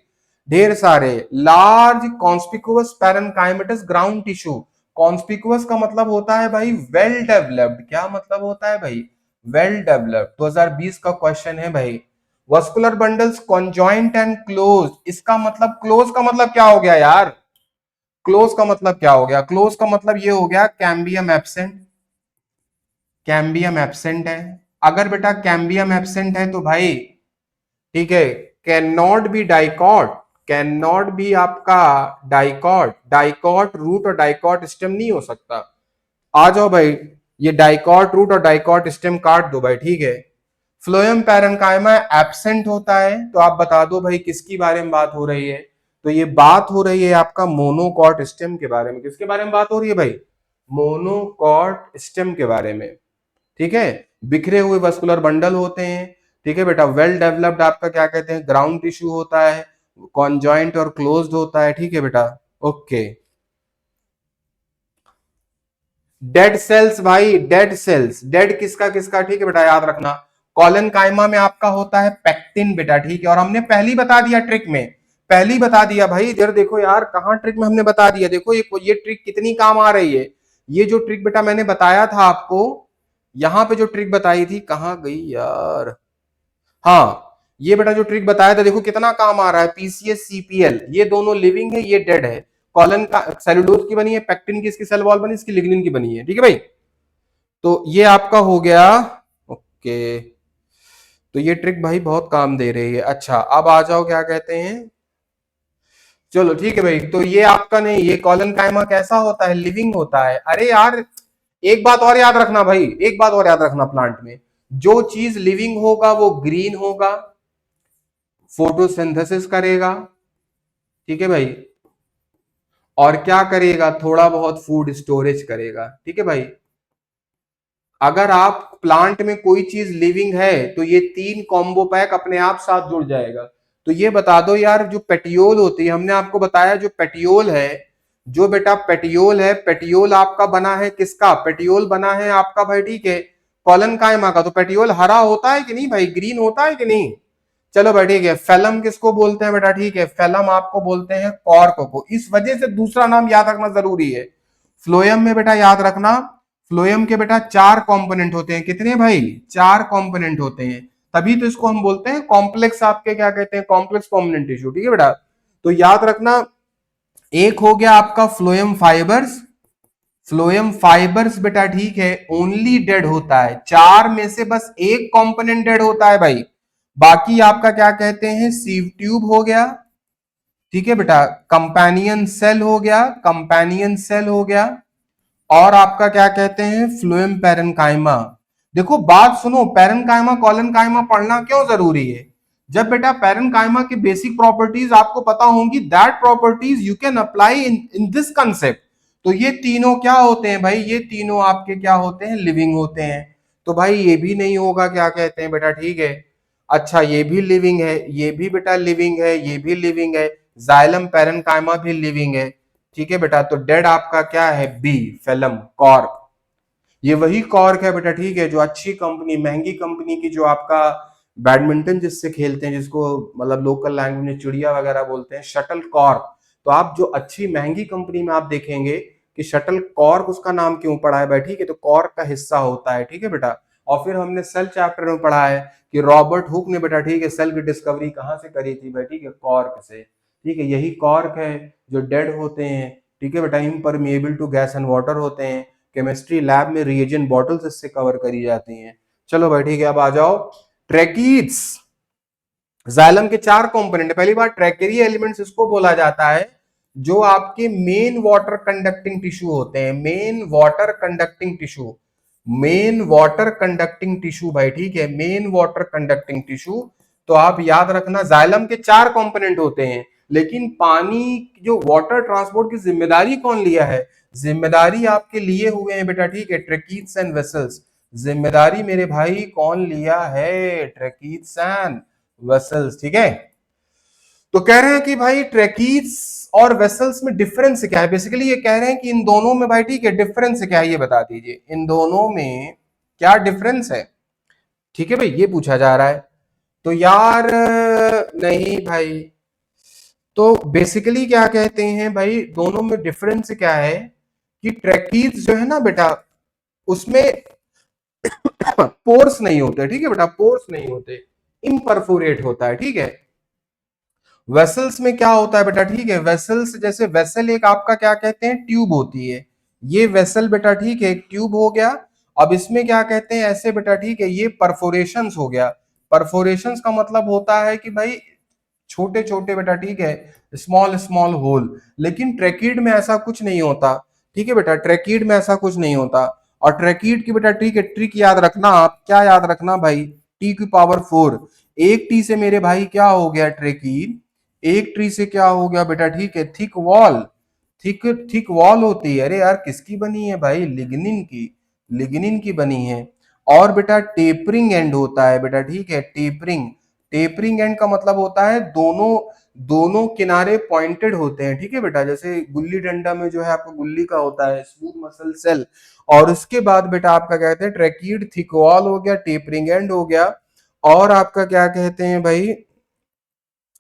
ढेर सारे, large conspicuous parenchymatous ground tissue. Conspicuous का मतलब होता है भाई वेल डेवलप्ड, क्या मतलब होता है भाई, वेल डेवलप्ड। 2020 का क्वेश्चन है भाई। Vascular bundles conjoint and close, इसका मतलब, क्लोज का मतलब क्या हो गया यार, क्लोज का मतलब क्या हो गया, क्लोज का मतलब ये हो गया कैम्बियम एब्सेंट। कैम्बियम एब्सेंट है, अगर बेटा कैम्बियम एब्सेंट है तो भाई, ठीक है, can not be dicot, can not be आपका डाइकॉट, डाइकॉट रूट और डाइकॉट स्टेम नहीं हो सकता। आ जाओ भाई, ये डाइकॉट रूट और डाइकॉट स्टेम काट दो भाई, ठीक है। फ्लोएम पैरेन्काइमा एब्सेंट होता है, तो आप बता दो भाई किसकी बारे में बात हो रही है। तो ये बात हो रही है आपका मोनोकॉट स्टेम के बारे में। किसके बारे में बात हो रही है भाई, मोनोकॉट स्टेम के बारे में। ठीक है, बिखरे हुए वस्कुलर बंडल होते हैं, ठीक है बेटा, वेल डेवलप्ड आपका क्या कहते हैं, ग्राउंड टिश्यू होता है, कॉन्जॉइंट और क्लोज्ड होता है। ठीक है बेटा, ओके। डेड सेल्स भाई, डेड सेल्स, डेड किसका किसका, ठीक है बेटा, याद रखना। कॉलन काइमा में आपका होता है पेक्टिन बेटा, ठीक है, और हमने पहली बता दिया ट्रिक में, पहली बता दिया भाई। इधर देखो यार, कहां ट्रिक में हमने बता दिया, देखो ये ट्रिक कितनी काम आ रही है। ये जो ट्रिक बेटा मैंने बताया था आपको, यहां पे जो ट्रिक बताई थी, कहां गई यार, हाँ, ये बेटा जो ट्रिक बताया था, देखो कितना काम आ रहा है। पीसीएस सीपीएल, ये दोनों लिविंग है, ये डेड है। कॉलन का सेलुलोज की बनी है, पेक्टिन की इसकी सेल वॉल बनी, इसकी लिग्निन की बनी है। ठीक है भाई, तो ये आपका हो गया, ओके। तो ये ट्रिक भाई बहुत काम दे रही है। अच्छा अब आ जाओ, क्या कहते हैं, चलो ठीक है भाई, तो ये आपका नहीं, ये कॉलन काइमा कैसा होता है, लिविंग होता है। अरे यार एक बात और याद रखना भाई, एक बात और याद रखना, प्लांट में जो चीज लिविंग होगा वो ग्रीन होगा, फोटोसिंथेसिस करेगा, ठीक है भाई, और क्या करेगा, थोड़ा बहुत फूड स्टोरेज करेगा। ठीक है भाई, अगर आप प्लांट में कोई चीज लिविंग है तो ये तीन कॉम्बो पैक अपने आप साथ जुड़ जाएगा। तो ये बता दो यार, जो पेटियोल होती है, हमने आपको बताया जो पेटियोल है, जो बेटा पेटियोल है, पेटियोल आपका बना है किसका, पेटियोल बना है आपका भाई, ठीक है, कॉलन कायमा का। तो पेटियोल हरा होता है कि नहीं भाई, ग्रीन होता है कि नहीं। चलो भाई ठीक है, फेलम किसको बोलते हैं बेटा, ठीक है, फेलम आपको बोलते हैं कॉर्क को। इस वजह से दूसरा नाम याद रखना जरूरी है। फ्लोएम में बेटा याद रखना, फ्लोएम के बेटा 4 कंपोनेंट होते हैं। कितने भाई? 4 कंपोनेंट होते हैं, तभी तो इसको हम बोलते हैं कॉम्प्लेक्स, आपके क्या कहते हैं, कॉम्प्लेक्स परमानेंट टिश्यू। ठीक है बेटा, तो याद रखना, एक हो गया आपका फ्लोएम फाइबर्स। फ्लोएम फाइबर्स बेटा ठीक है ओनली डेड होता है, 4 में से बस एक कंपोनेंट डेड होता है भाई, बाकी आपका क्या कहते हैं, सीव ट्यूब हो गया। ठीक है बेटा, कंपेनियन सेल हो गया, कंपेनियन सेल हो गया, और आपका क्या कहते हैं, फ्लोएम पैरेन्काइमा। देखो बात सुनो, पैरेन्काइमा कॉलनकाइमा पढ़ना क्यों जरूरी है? जब बेटा पैरेन्काइमा की बेसिक प्रॉपर्टीज आपको पता होंगी, that properties you can apply in this concept. तो ये तीनों क्या होते हैं भाई, ये तीनों आपके क्या होते हैं, लिविंग होते हैं। तो भाई ये भी नहीं होगा, क्या कहते हैं बेटा, ठीक है। अच्छा ये भी लिविंग है, ये भी बेटा लिविंग है, ये भी लिविंग है, जाइलम पैरेन्काइमा भी लिविंग है। ठीक है बेटा, तो डेड आपका क्या है, बी, फेलम, कॉर्क। ये वही कॉर्क है बेटा ठीक है, जो अच्छी कंपनी, महंगी कंपनी की, जो आपका बैडमिंटन जिससे खेलते हैं, जिसको मतलब लोकल लैंग्वेज में चिड़िया वगैरह बोलते हैं, शटल कॉर्क। तो आप जो अच्छी महंगी कंपनी में आप देखेंगे कि शटल कॉर्क उसका नाम क्यों पड़ा है भाई, ठीक है, तो कॉर्क का हिस्सा होता है। ठीक है बेटा, और फिर हमने सेल चैप्टर में पढ़ा है कि रॉबर्ट हुक ने बेटा ठीक है सेल की डिस्कवरी कहां से करी थी भाई, ठीक है, कॉर्क से। ठीक है, यही कॉर्क है जो डेड होते हैं। ठीक है बेटा, impermeable to gas and water होते हैं, केमिस्ट्री लैब में रिएजेंट बॉटल्स इससे कवर करी जाती हैं। चलो भाई ठीक है, अब आ जाओ ट्रैकीड्स। जाइलम के 4 कंपोनेंट, पहली बार ट्रैकेरी एलिमेंट्स इसको बोला जाता है जो आपके मेन वाटर कंडक्टिंग टिश्यू होते हैं, main water conducting tissue, main water conducting tissue भाई ठीक है, मेन वाटर कंडक्टिंग टिश्यू। तो आप याद रखना जाइलम के 4 कंपोनेंट होते हैं, लेकिन पानी जो वाटर ट्रांसपोर्ट की जिम्मेदारी कौन लिया है, जिम्मेदारी आपके लिए हुए हैं बेटा ठीक है, ट्रैकीड्स एंड वेसल्स। जिम्मेदारी मेरे भाई कौन लिया है, ट्रैकीड्स एंड वेसल्स। ठीक है, तो कह रहे हैं कि भाई ट्रैकीड्स और वेसल्स में डिफरेंस क्या है, बेसिकली ये कह रहे हैं कि इन दोनों में भाई ठीक है डिफरेंस क्या है, ये बता दीजिए इन दोनों में क्या डिफरेंस है। ठीक है भाई, ये पूछा जा रहा है। तो यार नहीं भाई, तो बेसिकली क्या कहते हैं भाई, दोनों में डिफरेंस क्या है कि ट्रैकीड्स जो है ना बेटा, उसमें पोर्स नहीं होते। ठीक है बेटा, पोर्स नहीं होते, इम्परफोरेट होता है। ठीक है, वेसल्स में क्या होता है बेटा ठीक है, वेसल्स जैसे वेसल एक आपका क्या कहते हैं, ट्यूब होती है, ये वेसल बेटा ठीक है एक ट्यूब हो गया। अब इसमें क्या कहते हैं ऐसे बेटा ठीक है, ये परफोरेशंस हो गया। परफोरेशंस का मतलब होता है कि भाई छोटे छोटे बेटा ठीक है, स्मॉल स्मॉल होल। लेकिन ट्रैकीड में ऐसा कुछ नहीं होता। ठीक है बेटा, ट्रैकीड में ऐसा कुछ नहीं होता। और ट्रैकीड की बेटा ठीक है ट्रिक याद रखना, आप क्या याद रखना भाई, टी की पावर 4। एक टी से मेरे भाई क्या हो गया ट्रैकीड, एक ट्री से क्या हो गया बेटा ठीक है, thick wall. Thick thick wall होती है, अरे यार किसकी बनी है भाई, लिग्निन की, लिग्निन की बनी है। और बेटा टेपरिंग एंड होता है बेटा ठीक है, टेपरिंग, टेपरिंग एंड का मतलब होता है दोनों दोनों किनारे पॉइंटेड होते हैं। ठीक है बेटा, जैसे गुल्ली डंडा में जो है आपको गुल्ली का होता है स्मूथ मसल सेल। और उसके बाद बेटा आपका कहते हैं ट्रैकीड, थिक वॉल हो गया, टेपरिंग एंड हो गया, और आपका क्या कहते हैं भाई,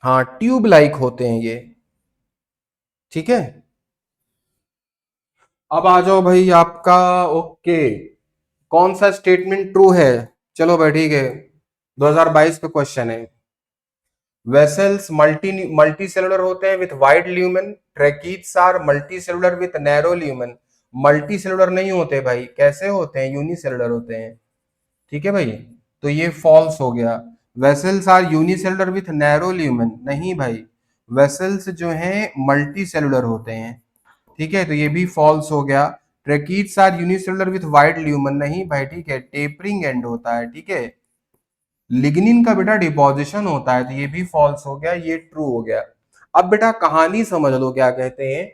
हाँ ट्यूब लाइक होते हैं ये। ठीक है, अब आ जाओ भाई आपका, ओके, कौन सा स्टेटमेंट ट्रू है। चलो भाई ठीक है, 2022 पे क्वेश्चन है, वेसल्स मल्टी मल्टी सेलुलर होते हैं with wide lumen, tracheids are multi cellular with narrow lumen. Multi cellular नहीं होते भाई, कैसे होते हैं, यूनिसेलुलर होते हैं। ठीक है भाई, तो ये फॉल्स हो गया। Vessels are unicellular with narrow lumen, नहीं भाई, वेसल्स जो हैं मल्टी सेलुलर होते हैं। ठीक है, तो ये भी फॉल्स हो गया। Tracheids are unicellular with wide lumen, नहीं भाई ठीक है, टेपरिंग एंड होता है। ठीक है, लिग्निन का बेटा डिपोजिशन होता है, तो ये भी फॉल्स हो गया, ये ट्रू हो गया। अब बेटा कहानी समझ लो, क्या कहते हैं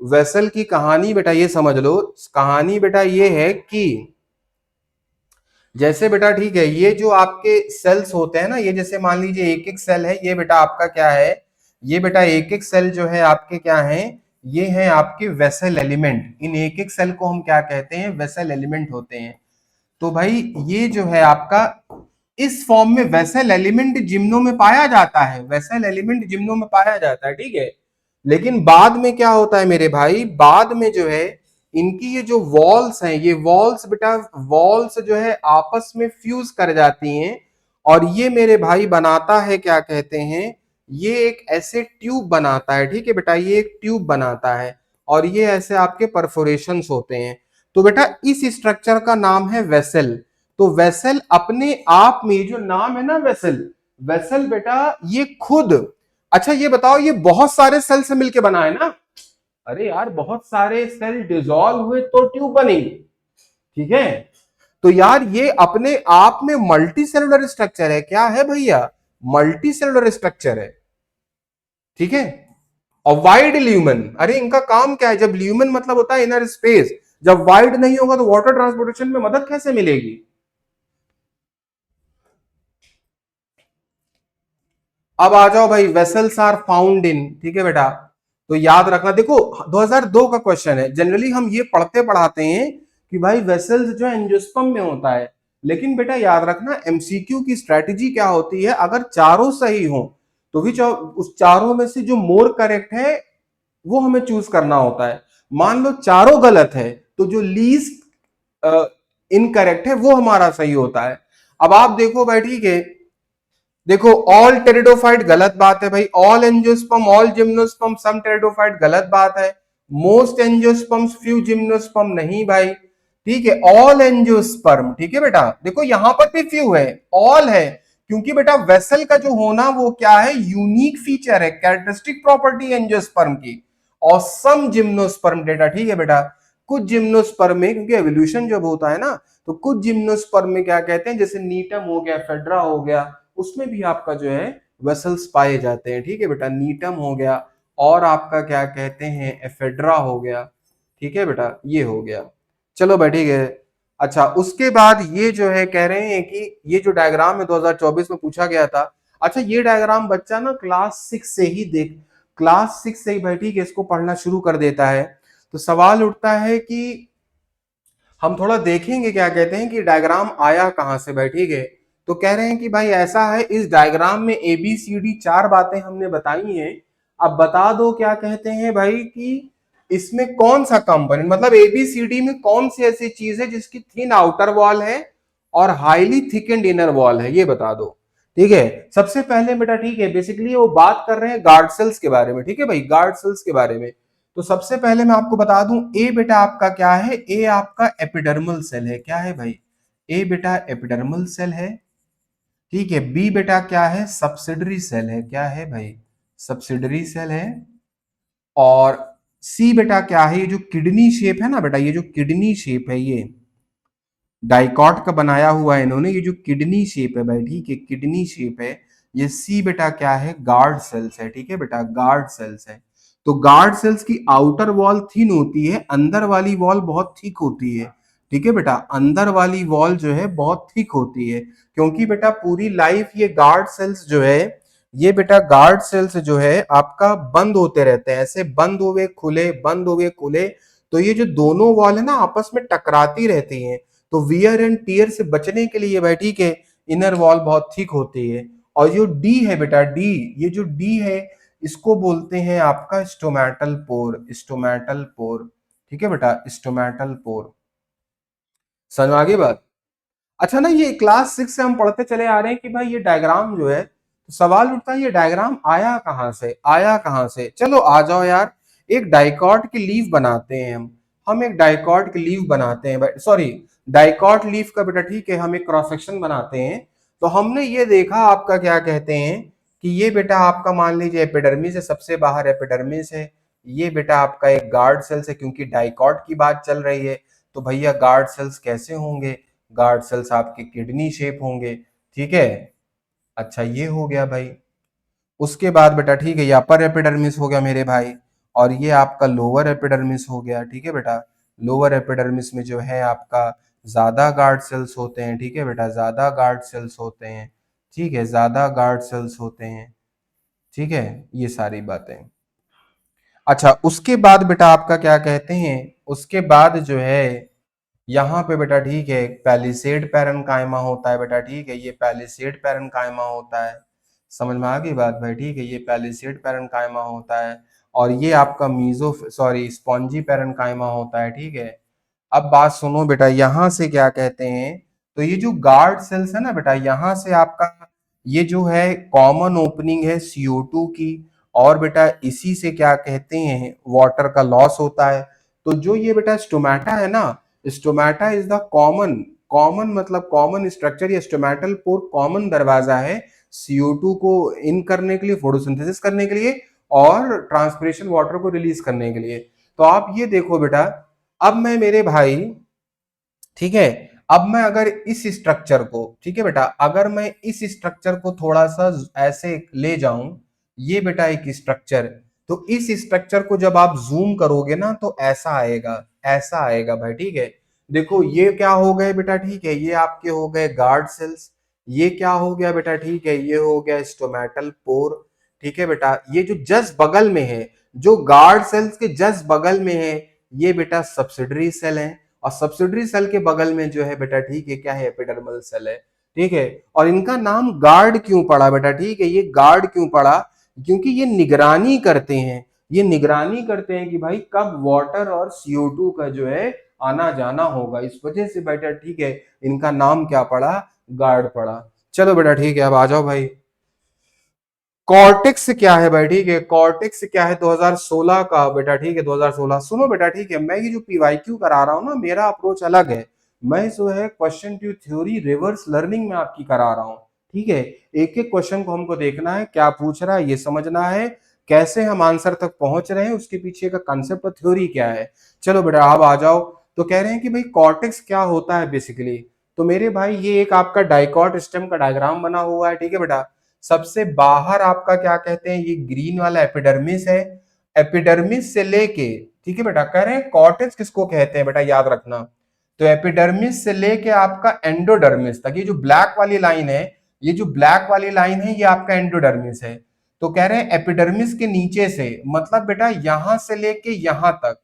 वेसल की कहानी, बेटा ये समझ लो, कहानी बेटा ये है कि जैसे बेटा ठीक है, ये जो आपके सेल्स होते हैं ना, ये जैसे मान लीजिए एक एक सेल है, ये बेटा आपका क्या है, ये बेटा एक एक सेल जो है आपके क्या है, ये है आपके वेसल एलिमेंट। इन एक एक सेल को हम क्या कहते हैं, वेसल एलिमेंट होते हैं। तो भाई ये जो है आपका इस फॉर्म में वेसल एलिमेंट जिम्नो में पाया जाता है, वेसल एलिमेंट जिम्नो में पाया जाता है। ठीक है, लेकिन बाद में क्या होता है मेरे भाई, बाद में जो है इनकी ये जो वॉल्स हैं, ये वॉल्स बेटा, वॉल्स जो है आपस में फ्यूज कर जाती हैं, और ये मेरे भाई बनाता है क्या कहते हैं, ये एक ऐसे ट्यूब बनाता है, ठीक है बेटा, ये एक ट्यूब बनाता है, और ये ऐसे आपके परफोरेशंस होते हैं। तो बेटा इस स्ट्रक्चर का नाम है वेसल। तो वेसल अपने आप में, जो नाम है ना वेसल, वेसल बेटा ये खुद, अच्छा ये बताओ, ये बहुत सारे सेल से मिलके बना है ना, अरे यार बहुत सारे सेल डिसॉल्व हुए तो ट्यूब बनी, ठीक है। तो यार ये अपने आप में मल्टी सेलुलर स्ट्रक्चर है, क्या है भैया, मल्टी सेलुलर स्ट्रक्चर है, ठीक है। और वाइड ल्यूमन, अरे इनका काम क्या है, जब ल्यूमन मतलब होता है इनर स्पेस, जब वाइड नहीं होगा तो वाटर ट्रांसपोर्टेशन में मदद कैसे मिलेगी। अब आ जाओ भाई, वेसल्स आर फाउंड इन, ठीक है बेटा। तो याद रखना, देखो 2002 का क्वेश्चन है, जनरली हम ये पढ़ते पढ़ाते हैं कि भाई वेसल्स जो एंजियोस्पर्म में होता है, लेकिन बेटा याद रखना एमसीक्यू की स्ट्रेटजी क्या होती है, अगर चारों सही हो तो भी उस चारों में से जो मोर करेक्ट है वो हमें चूज करना होता है। मान लो चारों गलत है तो जो लीस्ट इनकरेक्ट है वो हमारा सही होता है। अब आप देखो भाई, ठीक है, देखो ऑल टेरिडोफाइट गलत बात है भाई, ऑल एंजियोस्पर्म, ऑल जिम्नोस्पर्म, सम टेरिडोफाइट गलत बात है, मोस्ट एंजियोस्पर्म्स, फ्यू जिम्नोस्पर्म नहीं भाई, ठीक है, ऑल एंजियोस्पर्म, ठीक है बेटा, देखो यहां पर भी फ्यू है, ऑल है, क्योंकि बेटा वेसल का जो होना वो क्या है, यूनिक फीचर है, कैरेक्टरिस्टिक प्रॉपर्टी एंजियोस्पर्म की, और सम जिम्नोस्पर्म डेटा, ठीक है बेटा, कुछ जिम्नोस्पर्म में, क्योंकि एवोल्यूशन जब होता है ना, तो कुछ जिम्नोस्पर्म में क्या कहते हैं, जैसे नीटम हो गया, फेड्रा हो गया, उसमें भी आपका जो है वेसल्स पाए जाते हैं, ठीक है बेटा, नीटम हो गया, और आपका क्या कहते हैं एफेड्रा हो गया, ठीक है बेटा, ये हो गया। चलो भाई ठीक है। अच्छा उसके बाद ये जो है कह रहे हैं कि ये जो डायग्राम है 2024 में पूछा गया था, अच्छा ये डायग्राम बच्चा ना क्लास 6 से ही देख, क्लास 6 से ही भाई ठीक है इसको पढ़ना शुरू कर देता है। तो सवाल उठता है कि हम थोड़ा देखेंगे क्या कहते हैं कि डायग्राम आया कहां से भाई, ठीक है। तो कह रहे हैं कि भाई ऐसा है, इस डायग्राम में ABCD 4 बातें हमने बताई हैं, अब बता दो क्या कहते हैं भाई कि इसमें कौन सा कंपोनेंट, मतलब ABCD में कौन सी ऐसी चीज है जिसकी थिन आउटर वॉल है और highly thick and inner wall है, ये बता दो, ठीक है। सबसे पहले बेटा ठीक है, बेसिकली वो बात कर रहे हैं गार्ड सेल्स के बारे में, ठीक है भाई, गार्ड सेल्स के बारे में। तो सबसे पहले मैं आपको बता दूं, ए बेटा आपका क्या है, ए आपका एपिडर्मल सेल है, क्या है भाई, ए बेटा एपिडर्मल सेल है, ठीक है। बी बेटा क्या है, सब्सिडरी सेल है, क्या है भाई, सब्सिडरी सेल है। और सी बेटा क्या है, ये जो किडनी शेप है ना बेटा, ये जो किडनी शेप है, ये डाइकॉट का बनाया हुआ है इन्होंने, ये जो किडनी शेप है भाई, ठीक है, किडनी शेप है, ये सी बेटा क्या है, गार्ड सेल्स है, ठीक है बेटा, गार्ड सेल्स है। तो गार्ड सेल्स की आउटर वॉल थिन होती है, अंदर वाली वॉल बहुत थिक होती है, ठीक है बेटा, अंदर वाली वॉल जो है बहुत थिक होती है, क्योंकि बेटा पूरी लाइफ ये गार्ड सेल्स जो है, ये बेटा गार्ड सेल्स जो है आपका बंद होते रहते हैं, ऐसे बंद हुए खुले, बंद हुए खुले, तो ये जो दोनों वॉल है ना आपस में टकराती रहती हैं। तो वियर एंड टीयर से बचने के लिए भाई ठीक है, इनर वॉल बहुत थिक होती है। और जो डी है बेटा, डी, ये जो डी है इसको बोलते हैं आपका स्टोमेटल पोर, स्टोमेटल पोर, ठीक है बेटा, स्टोमेटल पोर। समझ में आ गई बात। अच्छा ना, ये क्लास 6 से हम पढ़ते चले आ रहे हैं कि भाई ये डायग्राम जो है, तो सवाल उठता है ये डायग्राम आया कहां से, आया कहां से, चलो आ जाओ यार, एक डाइकॉट की लीफ बनाते हैं हम एक डाइकॉट की लीफ बनाते हैं, सॉरी डाइकॉट लीफ का बेटा ठीक है, हम एक क्रॉस सेक्शन बनाते हैं। तो हमने ये देखा आपका क्या कहते हैं कि ये बेटा आपका मान लीजिए एपिडर्मिस है, सबसे बाहर एपिडर्मिस है, ये बेटा आपका एक गार्ड सेल्स है, क्योंकि डाइकॉट की बात चल रही है, तो भैया गार्ड सेल्स कैसे होंगे, गार्ड सेल्स आपके किडनी शेप होंगे, ठीक है। अच्छा ये हो गया भाई। उसके बाद बेटा ठीक है, ये अपर एपिडर्मिस हो गया मेरे भाई, और ये आपका लोअर एपिडर्मिस हो गया, ठीक है बेटा। लोअर एपिडर्मिस में जो है आपका ज्यादा गार्ड सेल्स होते हैं, ठीक है बेटा, ज्यादा गार्ड सेल्स होते हैं, ठीक है, ज्यादा गार्ड सेल्स होते हैं, ठीक है, ये सारी बातें। अच्छा उसके बाद बेटा आपका क्या कहते हैं, उसके बाद जो है यहाँ पे बेटा ठीक है पैलिसेड पैरेन्काइमा होता है बेटा, ठीक है, ये पैलिसेड पैरेन्काइमा होता है। समझ में आ गई बात भाई, ठीक है, ये पैलिसेड पैरेन्काइमा होता है। और ये आपका मीजो सॉरी स्पॉन्जी पैरेन्काइमा होता है, ठीक है। अब बात सुनो बेटा, यहां से क्या कहते हैं, तो ये जो गार्ड सेल्स है ना बेटा, यहां से आपका ये जो है कॉमन ओपनिंग है CO2 की, और बेटा इसी से क्या कहते हैं वाटर का लॉस होता है। तो जो ये बेटा स्टोमेटा है ना, stomata is the common, common मतलब कॉमन स्ट्रक्चर, या स्टोमेटल पोर कॉमन दरवाजा है CO2 को इन करने के लिए, फोटोसिंथेसिस करने के लिए, और ट्रांसपिरेशन वाटर को रिलीज करने के लिए। तो आप ये देखो बेटा, अब मैं मेरे भाई, ठीक है, अब मैं अगर इस स्ट्रक्चर को, ठीक है बेटा, अगर मैं इस स्ट्रक्चर को थोड़ा सा ऐसे ले जाऊं, ये बेटा एक स्ट्रक्चर, तो इस स्ट्रक्चर को जब आप जूम करोगे ना तो ऐसा आएगा, ऐसा आएगा भाई, ठीक है। देखो ये क्या हो गए बेटा, ठीक है, ये आपके हो गए गार्ड सेल्स, ये क्या हो गया बेटा, ठीक है, ये हो गया स्टोमेटल पोर, ठीक है बेटा। ये जो जस्ट बगल में है, जो गार्ड सेल्स के जस्ट बगल में है, ये बेटा सब्सिडरी सेल है, और सब्सिडरी सेल के बगल में जो है बेटा, ठीक है, क्या है, एपिडर्मल सेल है, ठीक है। और इनका नाम गार्ड क्यों पड़ा बेटा, ठीक है, ये गार्ड क्यों पड़ा, क्योंकि ये निगरानी करते हैं, ये निगरानी करते हैं कि भाई कब वाटर और CO2 का जो है आना जाना होगा, इस वजह से बेटा, ठीक है, इनका नाम क्या पड़ा, गार्ड पड़ा। चलो बेटा ठीक है, अब आ जाओ भाई, कॉर्टेक्स क्या है भाई, ठीक है, कॉर्टेक्स क्या है 2016 का बेटा, ठीक है, 2016। सुनो बेटा, ठीक है, मैं ये जो PYQ करा रहा हूं ना, मेरा अप्रोच अलग है, मैं जो है question to theory reverse learning में आपकी करा रहा हूं, ठीक है। एक एक क्वेश्चन को हमको देखना है, क्या पूछ रहा है ये समझना है, कैसे हम आंसर तक पहुंच रहे हैं, उसके पीछे का कंसेप्ट और थ्योरी क्या है। चलो बेटा अब आ जाओ। तो कह रहे हैं कि भाई कॉर्टेक्स क्या होता है बेसिकली, तो मेरे भाई ये एक आपका डाइकॉट स्टेम का डायग्राम बना हुआ है, ठीक है बेटा। सबसे बाहर आपका क्या कहते हैं, ये ग्रीन वाला एपिडर्मिस है, एपिडर्मिस से लेके, ठीक है बेटा, कह रहे हैं कॉर्टेक्स किसको कहते हैं बेटा, याद रखना। तो एपिडर्मिस से लेके आपका एंडोडर्मिस तक, ये जो ब्लैक वाली लाइन है, ये जो ब्लैक वाली लाइन है, ये आपका एंडोडर्मिस है। तो कह रहे हैं एपिडर्मिस के नीचे से, मतलब बेटा यहां से लेके यहां तक,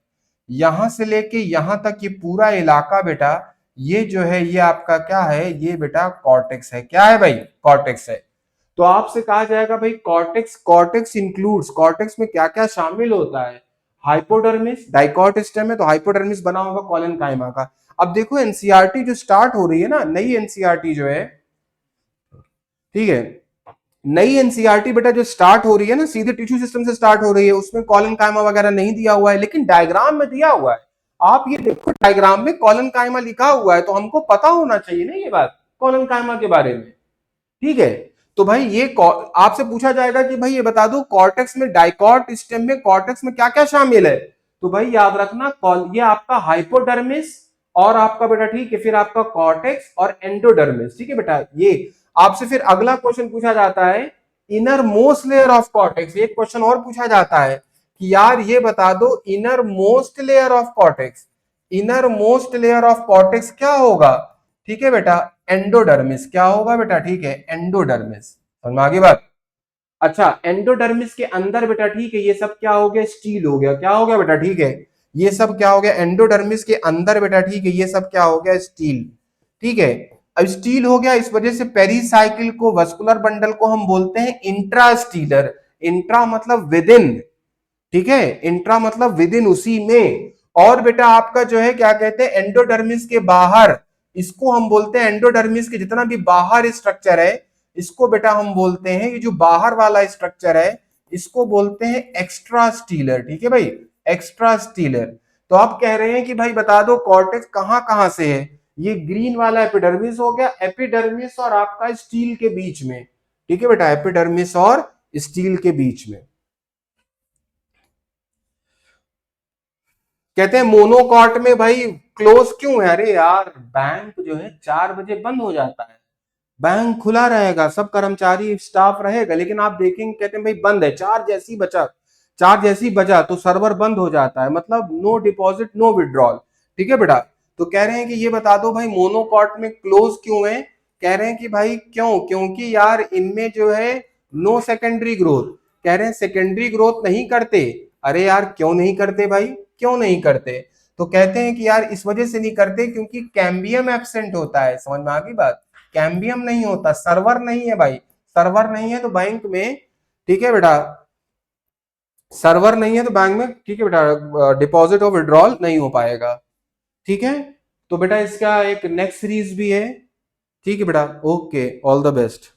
यहां से लेके यहां तक ये पूरा इलाका बेटा, ये जो है ये आपका क्या है, ये बेटा कॉर्टेक्स है, क्या है भाई, कॉर्टेक्स है। तो आपसे कहा जाएगा भाई कॉर्टेक्स, कॉर्टेक्स इंक्लूड्स, कॉर्टेक्स में क्या क्या शामिल होता है, हाइपोडर्मिस, डाइकॉट स्टेम है तो हाइपोडर्मिस बना होगा कॉलन काइमा का। अब देखो एनसीईआरटी जो स्टार्ट हो रही है ना, नई एनसीईआरटी जो है, ठीक है, नई एनसीईआरटी बेटा जो स्टार्ट हो रही है ना, सीधे टिश्यू सिस्टम से स्टार्ट हो रही है, उसमें कॉलन काइमा वगैरह नहीं दिया हुआ है, लेकिन डायग्राम में दिया हुआ है। आप ये देखो डायग्राम में कॉलन काइमा लिखा हुआ है, तो हमको पता होना चाहिए ना ये बात कॉलन काइमा के बारे में, ठीक है। तो भाई ये आपसे पूछा जाएगा कि भाई ये बता दो कॉर्टेक्स में, डाइकॉट स्टेम में कॉर्टेक्स में क्या क्या शामिल है, तो भाई याद रखना ये आपका हाइपोडर्मिस, और आपका बेटा ठीक है, फिर आपका कॉर्टेक्स और एंडोडर्मिस, ठीक है बेटा। ये आपसे फिर अगला क्वेश्चन पूछा जाता है, inner most layer of cortex, एक क्वेश्चन और पूछा जाता है कि यार ये बता दो inner most layer of cortex, inner most layer of cortex क्या होगा, ठीक है बेटा, एंडोडर्मिस, क्या होगा बेटा, ठीक है, एंडोडर्मिस, समझ में आ गई बात। अच्छा एंडोडर्मिस के अंदर बेटा, ठीक है, ये सब क्या हो गया, स्टील हो गया, क्या हो गया बेटा, ठीक है, ये सब क्या हो गया, एंडोडर्मिस के अंदर बेटा, ठीक है, ये सब क्या हो गया, स्टील, ठीक है। अब स्टील हो गया, इस वजह से पेरीसाइकिल को, वस्कुलर बंडल को हम बोलते हैं इंट्रास्टीलर, इंट्रा मतलब विद इन, ठीक है, इंट्रा मतलब विद इन, उसी में। और बेटा आपका जो है क्या कहते हैं, एंडोडर्मिस के बाहर, इसको हम बोलते हैं, एंडोडर्मिस के जितना भी बाहर स्ट्रक्चर है, इसको बेटा हम बोलते हैं, ये जो बाहर वाला स्ट्रक्चर है, इसको बोलते हैं एक्स्ट्रा स्टीलर, ठीक है भाई, एक्स्ट्रा स्टीलर। तो आप कह रहे हैं कि भाई बता दो कॉर्टेक्स कहां कहां से है, ये ग्रीन वाला एपिडर्मिस हो गया, एपिडर्मिस और आपका स्टील के बीच में, ठीक है बेटा, एपिडर्मिस और स्टील के बीच में। कहते हैं मोनोकॉट में भाई क्लोज क्यों है, अरे यार बैंक जो है 4 बजे बंद हो जाता है, बैंक खुला रहेगा, सब कर्मचारी स्टाफ रहेगा, लेकिन आप देखेंगे कहते हैं भाई बंद है, चार जैसी बचा, चार जैसी बजा तो सर्वर बंद हो जाता है, मतलब नो डिपॉजिट नो विड्रॉल, ठीक है बेटा। तो कह रहे हैं कि ये बता दो भाई मोनोकॉट में क्लोज क्यों है, कह रहे हैं कि भाई क्यों, क्योंकि यार इनमें जो है नो सेकेंडरी ग्रोथ, कह रहे हैं सेकेंडरी ग्रोथ नहीं करते। अरे यार क्यों नहीं करते भाई, क्यों नहीं करते, तो कहते हैं कि यार इस वजह से नहीं करते क्योंकि कैम्बियम एब्सेंट होता है, समझ में आ गई बात, कैम्बियम नहीं होता, सर्वर नहीं है भाई, सर्वर नहीं है तो बैंक में, ठीक है बेटा, सर्वर नहीं है तो बैंक में, ठीक है बेटा, डिपॉजिट और विड्रॉल नहीं हो पाएगा। ठीक है, तो बेटा इसका एक नेक्स्ट सीरीज भी है। ठीक है बेटा, ओके, ऑल द बेस्ट।